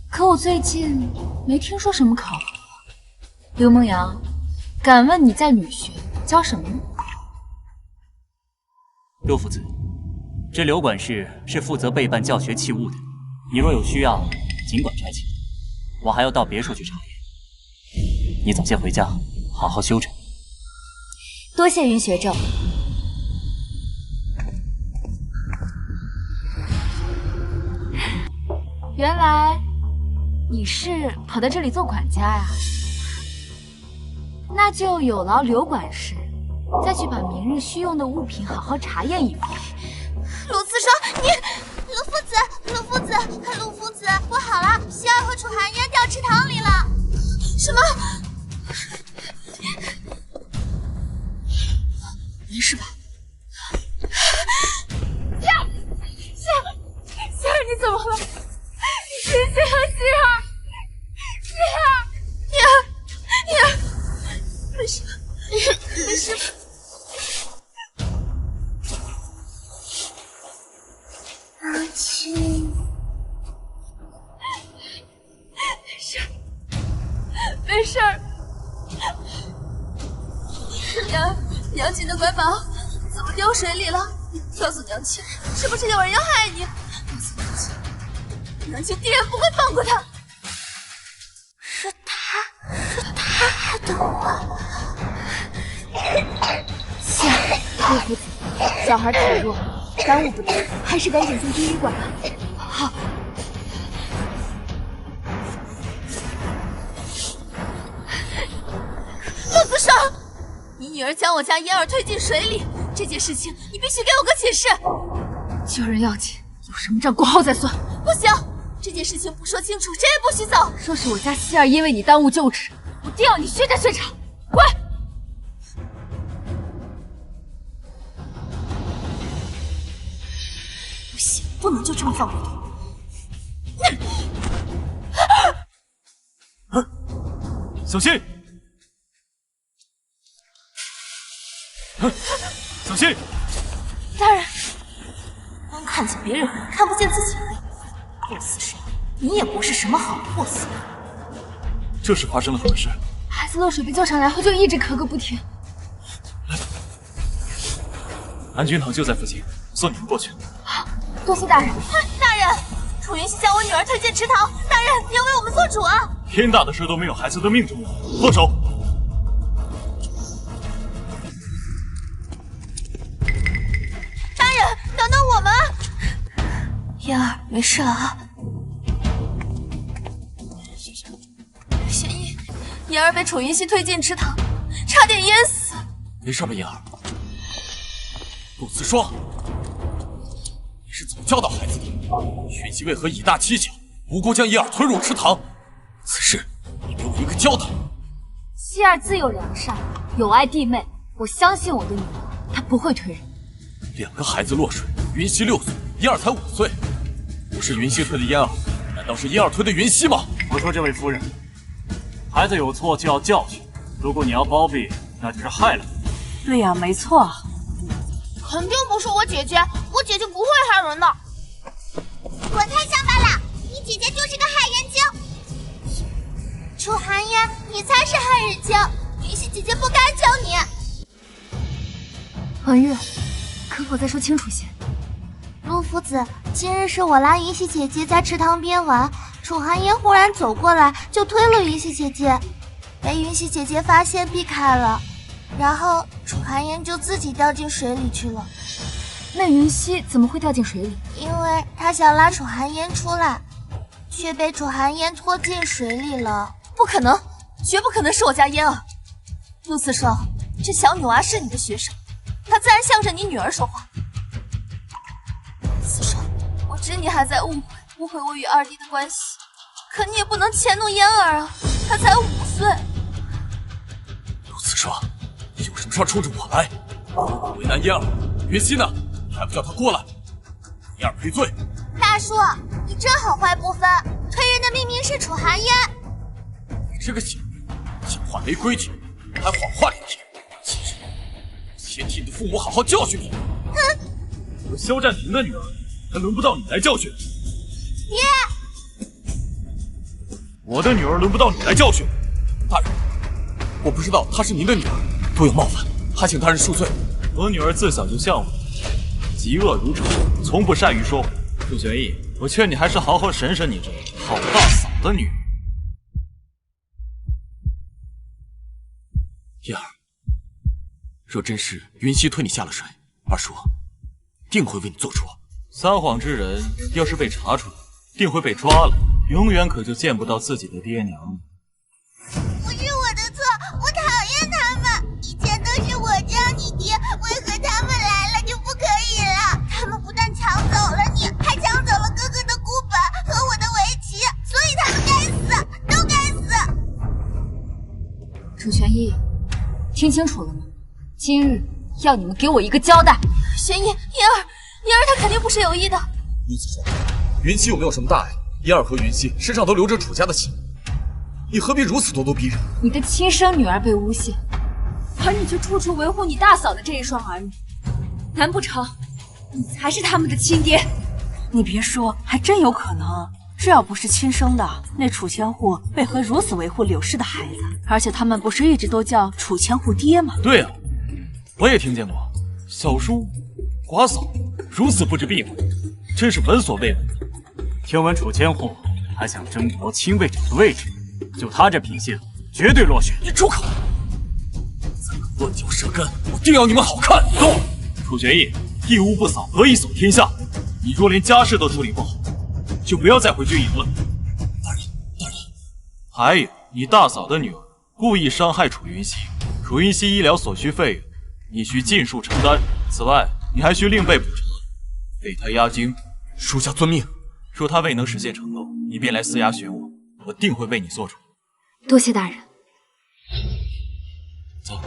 Speaker 7: 可我最近没听说什么考核。刘梦瑶，敢问你在女学教什么呢？
Speaker 1: 陆夫子，这刘管事是负责备办教学器物的，你若有需要，尽管差遣。我还要到别处去查验，你早些回家，好好休着。
Speaker 7: 多谢云学正。原来你是跑到这里做管家呀？那就有劳刘管事再去把明日需用的物品好好查验一番。
Speaker 5: 陆思霜，你陆夫子，不好了，希儿和楚寒烟掉池塘里了。什么？没事吧？
Speaker 7: 希儿，你怎么了？醒醒啊，希儿！
Speaker 5: 妮儿，没事吧？
Speaker 3: 母亲，
Speaker 5: 没事儿。娘亲的乖宝怎么掉水里了？告诉娘亲，是不是有人要害你？告诉娘亲，娘亲定然不会放过他。
Speaker 3: 是他的话。
Speaker 7: 陆夫子，小孩体弱，耽误不得，还是赶紧送去医馆吧。好。
Speaker 5: 陆子霜，你女儿将我家嫣儿推进水里，这件事情你必须给我个解释。
Speaker 7: 救人要紧，有什么账过后再算。
Speaker 5: 不行，这件事情不说清楚，谁也不许走。
Speaker 7: 说是我家希儿因为你耽误就职，我定要你血债血偿。滚！
Speaker 5: 不行，不能就这么放过他。
Speaker 6: 小心！小心！
Speaker 5: 大人，光看见别人狠，看不见自己累。陆思霜，你也不是什么好货色。
Speaker 6: 这是发生了何事？
Speaker 7: 孩子落水被救上来后就一直咳个不停。
Speaker 6: 安君堂就在附近，送你们过去。
Speaker 7: 好，多谢大人。
Speaker 5: 大人，楚云熙将我女儿推进池塘，大人你要为我们做主啊！
Speaker 6: 天大的事都没有孩子的命重要，放手！
Speaker 5: 大人，等等我们！嫣儿，没事了啊。玄逸，嫣儿被楚云熙推进池塘，差点淹死。
Speaker 4: 没事吧，燕儿？陆慈霜，你是怎么教导孩子的？云溪为何以大欺小，无辜将燕儿推入池塘？此事你给我一个交代。
Speaker 7: 希儿自有良善，有爱弟妹，我相信我的女儿，她不会推人。
Speaker 4: 两个孩子落水，云溪6岁，燕儿才5岁，不是云溪推的燕儿，难道是燕儿推的云溪吗？
Speaker 1: 我说这位夫人，孩子有错就要教训，如果你要包庇，那就是害了你。
Speaker 8: 对呀，没错。
Speaker 3: 肯定不是我姐姐，我姐姐不会害人的。我太想法了，你姐姐就是个害人精。楚寒烟，你才是害人精，云溪姐姐不该救你。
Speaker 2: 婉月，可否再说清楚些？
Speaker 3: 陆夫子，今日是我拉云溪姐姐在池塘边玩，楚寒烟忽然走过来，就推了云溪姐姐，被云溪姐姐发现避开了，然后楚寒烟就自己掉进水里去了。
Speaker 2: 那云溪怎么会掉进水里？
Speaker 3: 因为她想拉楚寒烟出来，却被楚寒烟拖进水里了。
Speaker 5: 不可能，绝不可能是我家嫣儿。陆慈霜，这小女娃是你的学生，她自然向着你女儿说话。慈霜，我知你还在误会我与二弟的关系，可你也不能迁怒嫣儿啊，她才5岁。
Speaker 4: 陆慈霜，有什么事冲着我来？为难燕儿，云溪呢？还不叫她过来？燕儿赔罪。
Speaker 3: 大叔，你真好坏不分，推人的明明是楚寒烟。
Speaker 4: 你这个小人，讲话没规矩，还谎话连篇。今日先替你的父母好好教训你。
Speaker 3: 哼！
Speaker 6: 我肖战平的女儿，还轮不到你来教训。
Speaker 3: 爹，
Speaker 6: 我的女儿轮不到你来教训。
Speaker 4: 大人，我不知道她是您的女儿，多有冒犯，还请大人恕罪。
Speaker 6: 我女儿自小就像我，嫉恶如仇，从不善于说谎。陆玄逸，我劝你还是好好审审你这好大嫂的女儿。
Speaker 4: 燕儿，若真是云溪推你下了水，二叔定会为你做主。
Speaker 6: 撒谎之人要是被查出来，定会被抓了，永远可就见不到自己的爹娘了。
Speaker 3: 不是我的错，我讨厌他们，以前都是我教你爹，为何他们来了就不可以了？他们不但抢走了你，还抢走了哥哥的孤本和我的围棋，所以他们该死，都该死。
Speaker 2: 楚玄逸，听清楚了吗？今日要你们给我一个交代。
Speaker 5: 玄逸，嫣儿她肯定不是有意的。
Speaker 4: 陆慈霜，云溪有没有什么大碍？嫣儿和云溪身上都流着楚家的血，你何必如此咄咄逼人？
Speaker 2: 你的亲生女儿被诬陷，而你却处处维护你大嫂的这一双儿女，难不成你才是他们的亲爹？
Speaker 8: 你别说，还真有可能。这要不是亲生的，那楚千户为何如此维护柳氏的孩子？而且他们不是一直都叫楚千户爹吗？
Speaker 6: 对啊，我也听见过，小叔、寡嫂如此不知避讳，真是闻所未闻。
Speaker 1: 听闻楚千户还想争夺亲卫长的位置，就他这品性，绝对落选。
Speaker 4: 你住口！再敢乱嚼舌根，我定要你们好看！走！
Speaker 6: 楚玄逸，一屋不扫，何以扫天下？你若连家事都处理不好，就不要再回军营了。
Speaker 4: 大人，大人，
Speaker 6: 还有你大嫂的女儿故意伤害楚云溪，楚云溪医疗所需费用，你需尽数承担。此外，你还需另备补偿，备胎押京。
Speaker 4: 属下遵命。
Speaker 6: 若他未能实现承诺，你便来私衙寻我，我定会为你做主。
Speaker 2: 多谢大人。
Speaker 4: 走。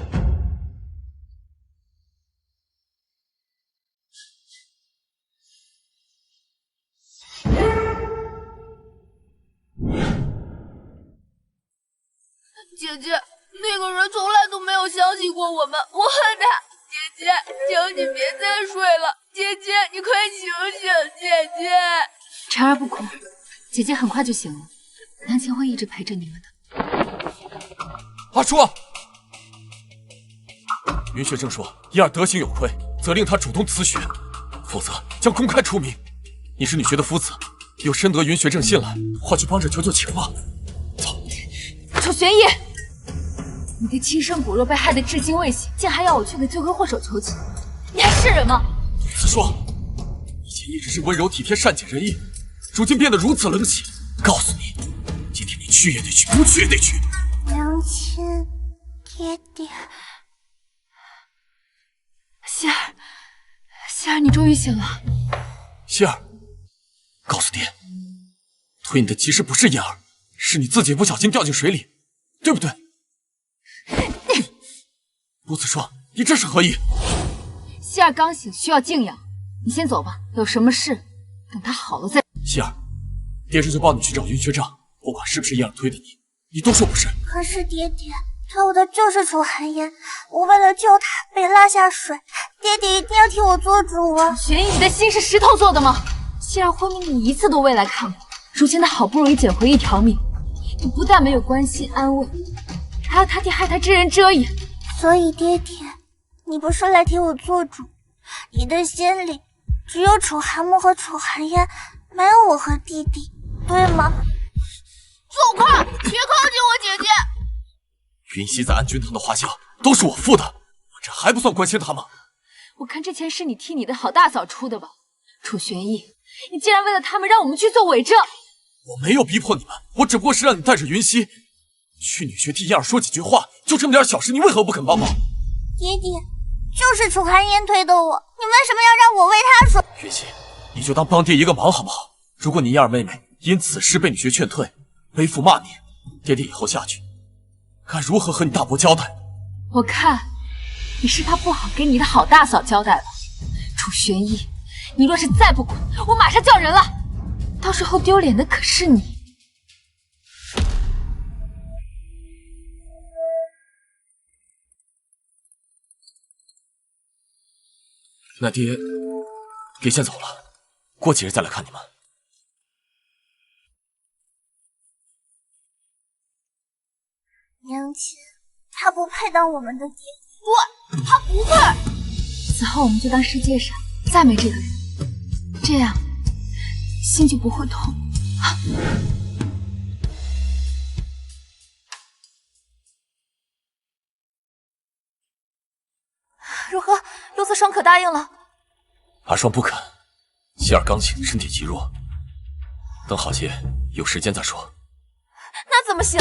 Speaker 5: 姐姐，那个人从来都没有相信过我们，我恨他。姐姐，求你别再睡了，姐姐，你快醒醒，姐姐。
Speaker 2: 晨儿不哭，姐姐很快就醒了，娘亲会一直陪着你们的。
Speaker 4: 阿叔，云学正说燕儿德行有亏，责令他主动辞学，否则将公开出名。你是女学的夫子，又深得云学正信赖，快去帮着求求情吧。走。
Speaker 2: 楚玄逸，你的亲生骨肉被害得至今未醒，竟还要我去给罪魁祸首求情，你还是人吗？
Speaker 4: 此说，以前一直是温柔体贴、善解人意，如今变得如此冷血。告诉你，今天你去也得去，不去也得去。
Speaker 3: 娘亲，爹爹。
Speaker 2: 终于醒了。
Speaker 4: 希儿，告诉爹，推你的其实不是嫣儿，是你自己不小心掉进水里，对不对？陆子霜，你这是何意？
Speaker 2: 希儿刚醒，需要静养，你先走吧。有什么事，等他好了再。
Speaker 4: 希儿，爹这就帮你去找云学长，不管是不是嫣儿推的你，你都说不是。
Speaker 3: 可是爹爹，推我的就是楚寒烟，我为了救他被拉下水，爹爹一定要替我做主啊！
Speaker 2: 玄逸，你的心是石头做的吗？希儿昏迷，你一次都未来看过，如今他好不容易捡回一条命，你不但没有关心安慰，还要他替害他之人遮掩。
Speaker 3: 所以爹爹，你不是来替我做主，你的心里只有楚寒木和楚寒烟，没有我和弟弟，对吗？
Speaker 5: 走开，别靠近我姐姐！
Speaker 4: 云溪在安君堂的花销都是我付的，我这还不算关心他吗？
Speaker 2: 我看这钱是你替你的好大嫂出的吧？楚玄逸，你竟然为了他们让我们去做伪证！
Speaker 4: 我没有逼迫你们，我只不过是让你带着云溪去女学替嫣儿说几句话，就这么点小事，你为何不肯帮忙？
Speaker 3: 爹爹，就是楚寒烟推的我，你为什么要让我为他说？
Speaker 4: 云溪，你就当帮爹一个忙好不好？如果你嫣儿妹妹因此事被女学劝退，背负骂名，爹爹以后下去该如何和你大伯交代？
Speaker 2: 我看你是怕不好给你的好大嫂交代了。楚玄逸，你若是再不滚，我马上叫人了，到时候丢脸的可是你。
Speaker 4: 那爹先走了，过几日再来看你们。
Speaker 3: 娘亲，他不配当我们的爹。
Speaker 5: 对，他不配。
Speaker 2: 此后我们就当世界上再没这个人，这样心就不会痛。
Speaker 5: 如何？陆子霜可答应了？
Speaker 4: 阿霜不肯，希儿刚醒，身体极弱，等好些，有时间再说。
Speaker 5: 那怎么行？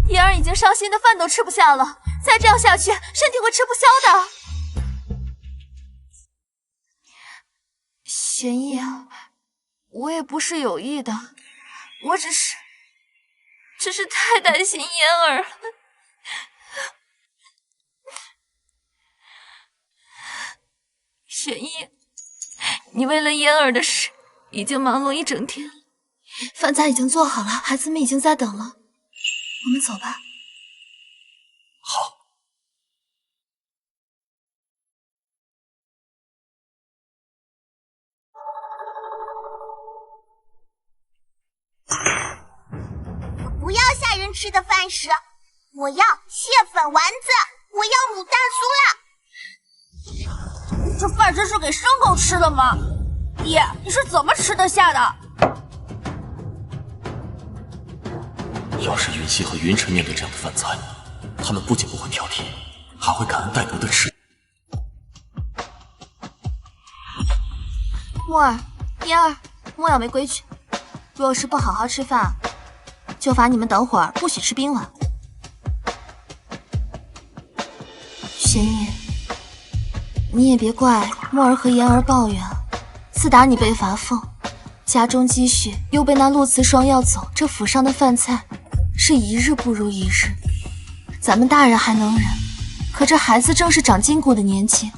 Speaker 5: 嫣儿已经伤心的饭都吃不下了，再这样下去，身体会吃不消的。玄逸啊，我也不是有意的，我只是太担心嫣儿了。玄逸，你为了嫣儿的事已经忙碌一整天了，饭菜已经做好了，孩子们已经在等了，我们走吧。
Speaker 4: 好。
Speaker 3: 不要下人吃的饭食，我要蟹粉丸子，我要卤蛋酥啦！
Speaker 5: 这饭食是给牲口吃的吗？爹，你是怎么吃得下的？
Speaker 4: 要是云溪和云晨面对这样的饭菜，他们不仅不会挑剔，还会感恩戴德的吃。
Speaker 5: 木儿、嫣儿，莫要没规矩，若是不好好吃饭，就罚你们等会儿不许吃冰碗。玄逸，你也别怪墨儿和嫣儿抱怨了。自打你被罚俸，家中积蓄又被那陆慈霜要走，这府上的饭菜是一日不如一日。咱们大人还能忍，可这孩子正是长筋骨的年纪，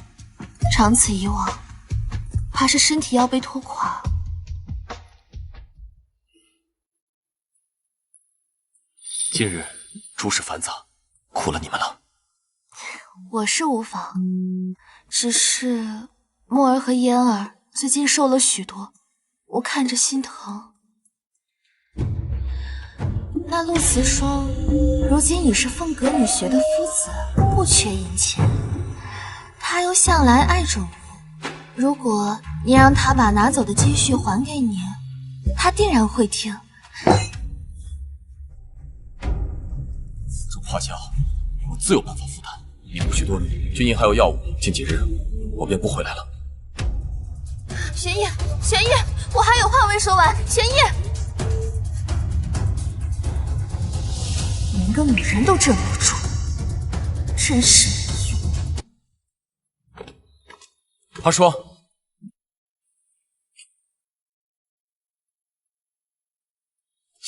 Speaker 5: 长此以往，怕是身体要被拖垮。
Speaker 4: 今日诸事繁杂，苦了你们了。
Speaker 5: 我是无妨，只是墨儿和嫣儿最近瘦了许多，我看着心疼。那陆慈霜如今已是凤阁女学的夫子，不缺银钱，他又向来爱重物，如果你让他把拿走的积蓄还给你，他定然会听。
Speaker 4: 这花销我自有办法负担，你无需多虑。军营还有药物，近几日我便不回来了。
Speaker 5: 玄逸，玄逸，我还有话未说完。玄逸，连个女人都镇不住，真是没用。
Speaker 4: 阿霜，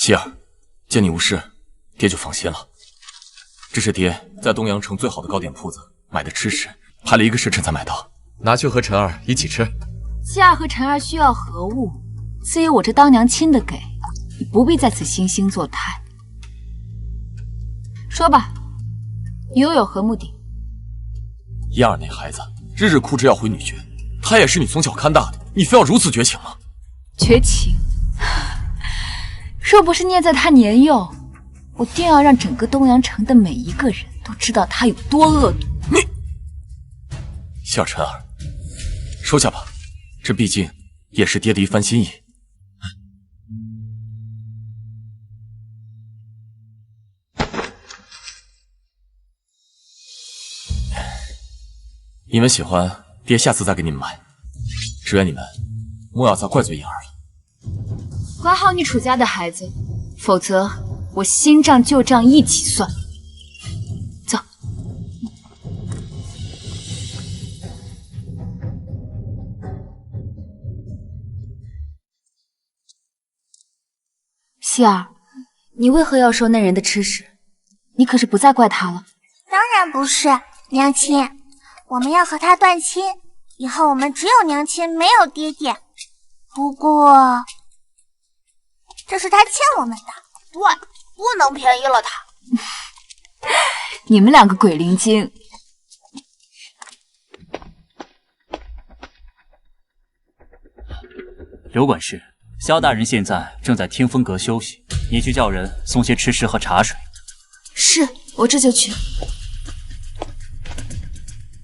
Speaker 4: 希儿，见你无事，爹就放心了。这是爹在东阳城最好的糕点铺子买的吃食，派了1个时辰才买到，拿去和晨儿一起吃。
Speaker 2: 希儿和晨儿需要何物，自有我这当娘亲的给，你不必在此惺惺作态。说吧，你又有何目的？
Speaker 4: 燕儿那孩子日日哭着要回女爵，她也是你从小看大的，你非要如此绝情吗？
Speaker 2: 绝情？若不是念在他年幼，我定要让整个东阳城的每一个人都知道他有多恶毒。
Speaker 4: 你，希儿，晨儿，收下吧，这毕竟也是爹的一番心意。你们喜欢，爹下次再给你们买。只愿你们莫要再怪罪燕儿了。
Speaker 2: 管好你楚家的孩子，否则我新账旧账一起算。走。希儿，你为何要收那人的吃食？你可是不再怪他了？
Speaker 3: 当然不是，娘亲，我们要和他断亲，以后我们只有娘亲，没有爹爹。不过，这是他欠我们的，
Speaker 5: 对，不能便宜了他。
Speaker 2: 你们两个鬼灵精！
Speaker 1: 刘管事，萧大人现在正在天风阁休息，你去叫人送些吃食和茶水。
Speaker 5: 是，我这就去。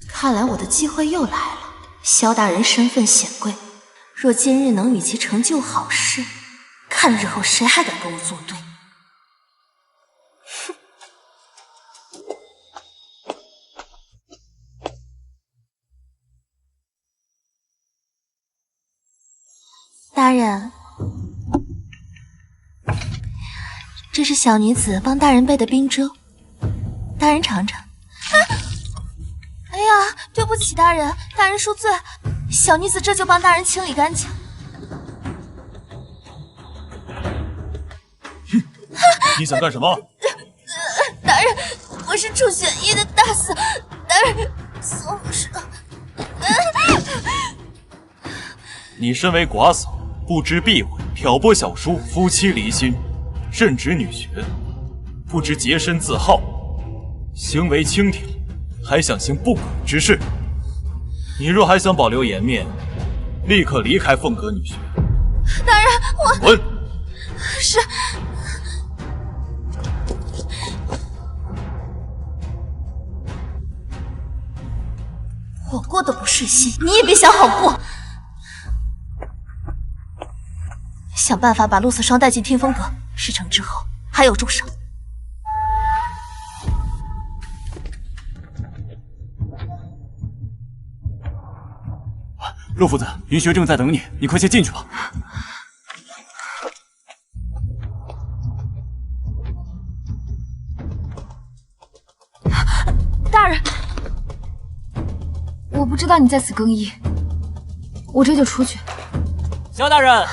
Speaker 5: 看来我的机会又来了。萧大人身份显贵，若今日能与其成就好事，看日后谁还敢跟我作对。哼！大人，这是小女子帮大人备的冰粥，大人尝尝。哎呀，对不起大人，大人恕罪，小女子这就帮大人清理干净。
Speaker 6: 你想干什么？
Speaker 5: 大人，我是楚玄义的大嫂，大人松手。
Speaker 6: 你身为寡嫂，不知避讳，挑拨小叔夫妻离心，任职女学，不知洁身自好，行为轻佻，还想行不轨之事。你若还想保留颜面，立刻离开凤阁女学。
Speaker 5: 大人，我
Speaker 6: 滚！
Speaker 5: 是。我过得不顺心，你也别想好过。想办法把陆四霜带进天风阁，事成之后还有重赏。
Speaker 1: 陆夫子，云学正在等你，你快些进去吧。
Speaker 2: 大人，我不知道你在此更衣，我这就出去。
Speaker 1: 萧大人，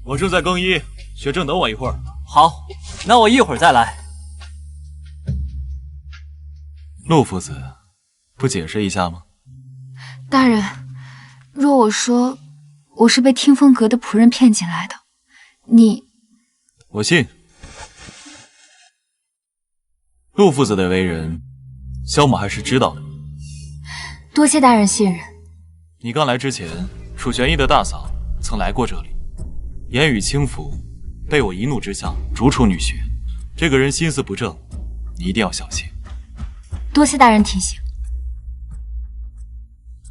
Speaker 6: 我正在更衣，学正等我一会儿。
Speaker 1: 好，那我一会儿再来。
Speaker 6: 陆夫子，不解释一下吗？
Speaker 2: 大人，若我说我是被天风阁的仆人骗进来的，你……
Speaker 6: 我信。陆夫子的为人，萧母还是知道的。
Speaker 2: 多谢大人信任。
Speaker 6: 你刚来之前，楚玄义的大嫂曾来过这里，言语轻浮，被我一怒之下逐出女学。这个人心思不正，你一定要小心。
Speaker 2: 多谢大人提醒。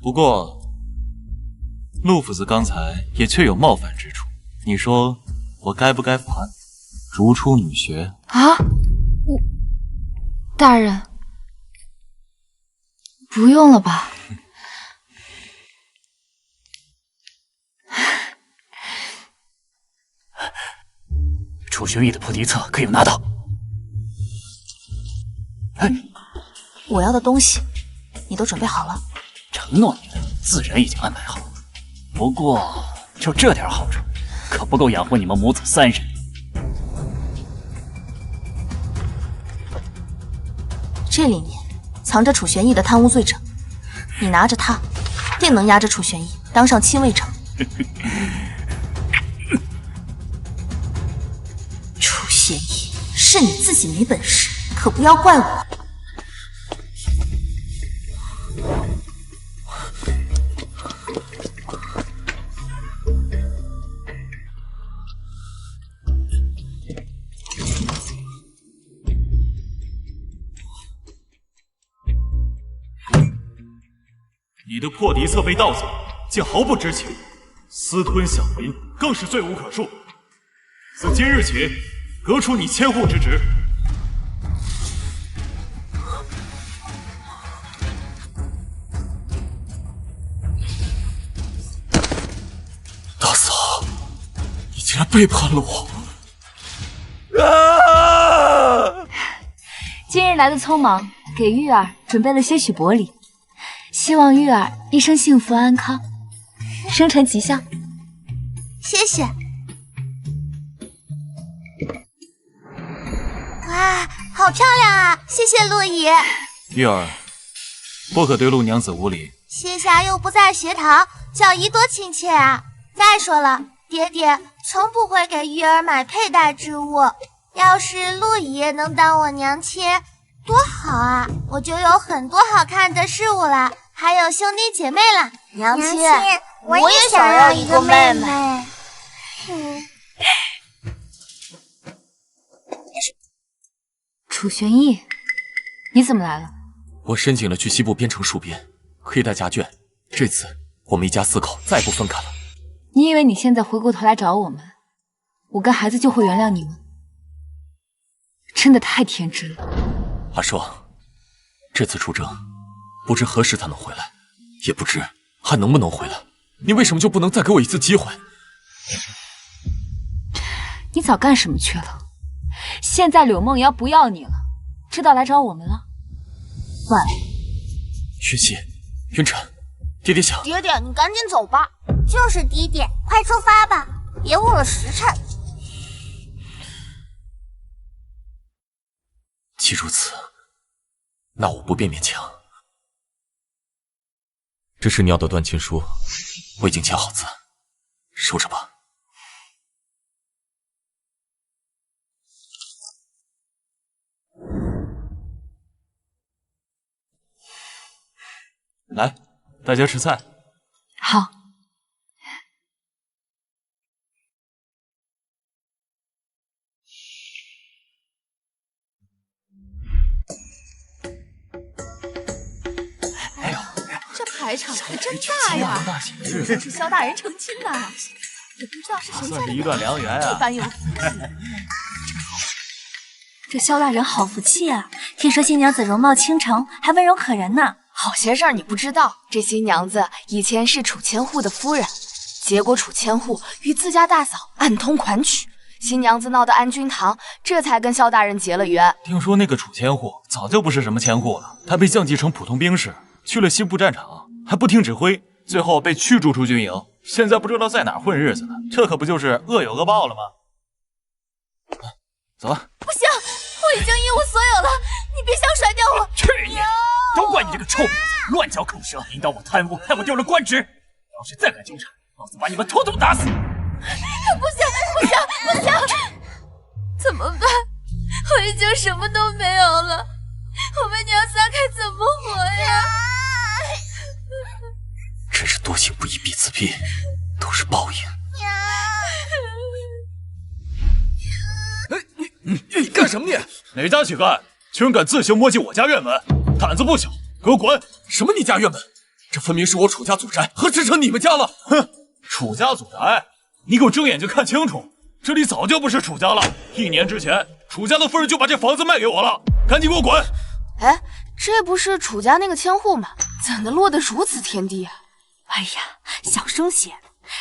Speaker 6: 不过，陆夫子刚才也确有冒犯之处，你说我该不该罚逐出女学？
Speaker 2: 啊？我……大人，不用了吧？
Speaker 1: 楚玄义的破敌册可有拿到？
Speaker 5: 我要的东西，你都准备好了？
Speaker 1: 承诺你的，自然已经安排好了。不过就这点好处，可不够养活你们母子3人。
Speaker 5: 这里面藏着楚玄义的贪污罪证，你拿着它，定能压着楚玄义当上亲卫丞。楚玄义，是你自己没本事，可不要怪我。
Speaker 6: 你的破敌册被盗走，竟毫不知情，私吞享银，更是罪无可恕。自今日起，革除你千户之职。
Speaker 4: 大嫂，你竟然背叛了我！
Speaker 2: 今日来的匆忙，给玉儿准备了些许薄礼，希望玉儿一生幸福安康，生辰吉祥。
Speaker 3: 谢谢。哇，好漂亮啊！谢谢陆爷。
Speaker 6: 玉儿，不可对陆娘子无礼。
Speaker 3: 谢霞又不在学堂，叫姨多亲切啊！再说了，爹爹从不会给玉儿买佩戴之物。要是陆爷能当我娘亲，多好啊！我就有很多好看的事物了，还有兄弟姐妹了。娘亲，我也想要一个妹妹。
Speaker 2: 楚玄义，你怎么来了？
Speaker 4: 我申请了去西部边城戍边，可以带家眷。这次我们一家4口再不分开了。
Speaker 2: 你以为你现在回过头来找我们，我跟孩子就会原谅你吗？真的太天真了。
Speaker 4: 阿双，这次出征，不知何时才能回来，也不知还能不能回来。你为什么就不能再给我一次机会？
Speaker 2: 你早干什么去了？现在柳梦瑶不要你了，知道来找我们了。晚了。
Speaker 4: 云溪，云晨，爹爹想……
Speaker 3: 爹爹，你赶紧走吧。就是爹爹，快出发吧，别误了时辰。
Speaker 4: 既如此，那我不便勉强。这是你要的断亲书，我已经签好字，收着吧。
Speaker 6: 来，大家吃菜。
Speaker 2: 好。
Speaker 5: 这排场可真大呀！这是萧大人成亲呐，也不知道是谁家的
Speaker 6: 一段良缘啊！
Speaker 5: 这般有福气。
Speaker 7: 这萧大人好福气啊！听说新娘子容貌倾城，还温柔可人呢。
Speaker 9: 好些事儿你不知道，这新娘子以前是楚千户的夫人，结果楚千户与自家大嫂暗通款曲，新娘子闹得安君堂，这才跟萧大人结了缘。
Speaker 6: 听说那个楚千户早就不是什么千户了，他被降级成普通兵士，去了西部战场，还不听指挥，最后被驱逐出军营，现在不知道在哪儿混日子呢。这可不就是恶有恶报了吗？走吧。
Speaker 5: 不行，我已经一无所有了，你别想甩掉我！
Speaker 1: 去你！都怪你这个臭婊子，乱嚼口舌，引导我贪污，害我丢了官职。要是再敢纠缠，老子把你们统统打死！
Speaker 5: 不行，不行，不行！怎么办？我已经什么都没有了，我们娘仨该怎么活呀？
Speaker 4: 真是多行不义必自毙，都是报应。你干什么你？
Speaker 6: 哪家乞丐居然敢自行摸进我家院门，胆子不小，给我滚！
Speaker 4: 什么你家院门？这分明是我楚家祖宅，何止成你们家了？
Speaker 6: 哼，楚家祖宅，你给我睁眼睛看清楚，这里早就不是楚家了。1年之前，楚家的夫人就把这房子卖给我了，赶紧给我滚！
Speaker 9: 哎，这不是楚家那个千户吗？怎的落得如此田地啊？
Speaker 7: 哎呀，小声些！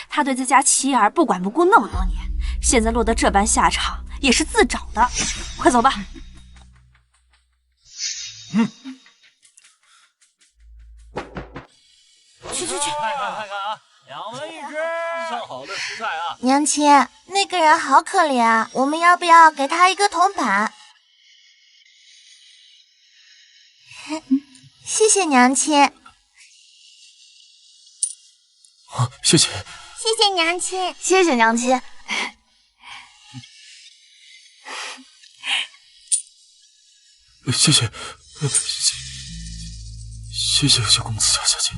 Speaker 7: 他对自家妻儿不管不顾那么多年，现在落得这般下场，也是自找的。快走吧。
Speaker 5: 去，
Speaker 1: 看看啊，两文一只，上好的蔬菜啊！
Speaker 3: 娘亲，那个人好可怜啊，我们要不要给他一个铜板？谢谢娘亲。
Speaker 4: 谢谢。
Speaker 3: 谢谢娘亲。
Speaker 9: 谢谢娘亲。
Speaker 4: 谢谢，谢谢小公子小姐。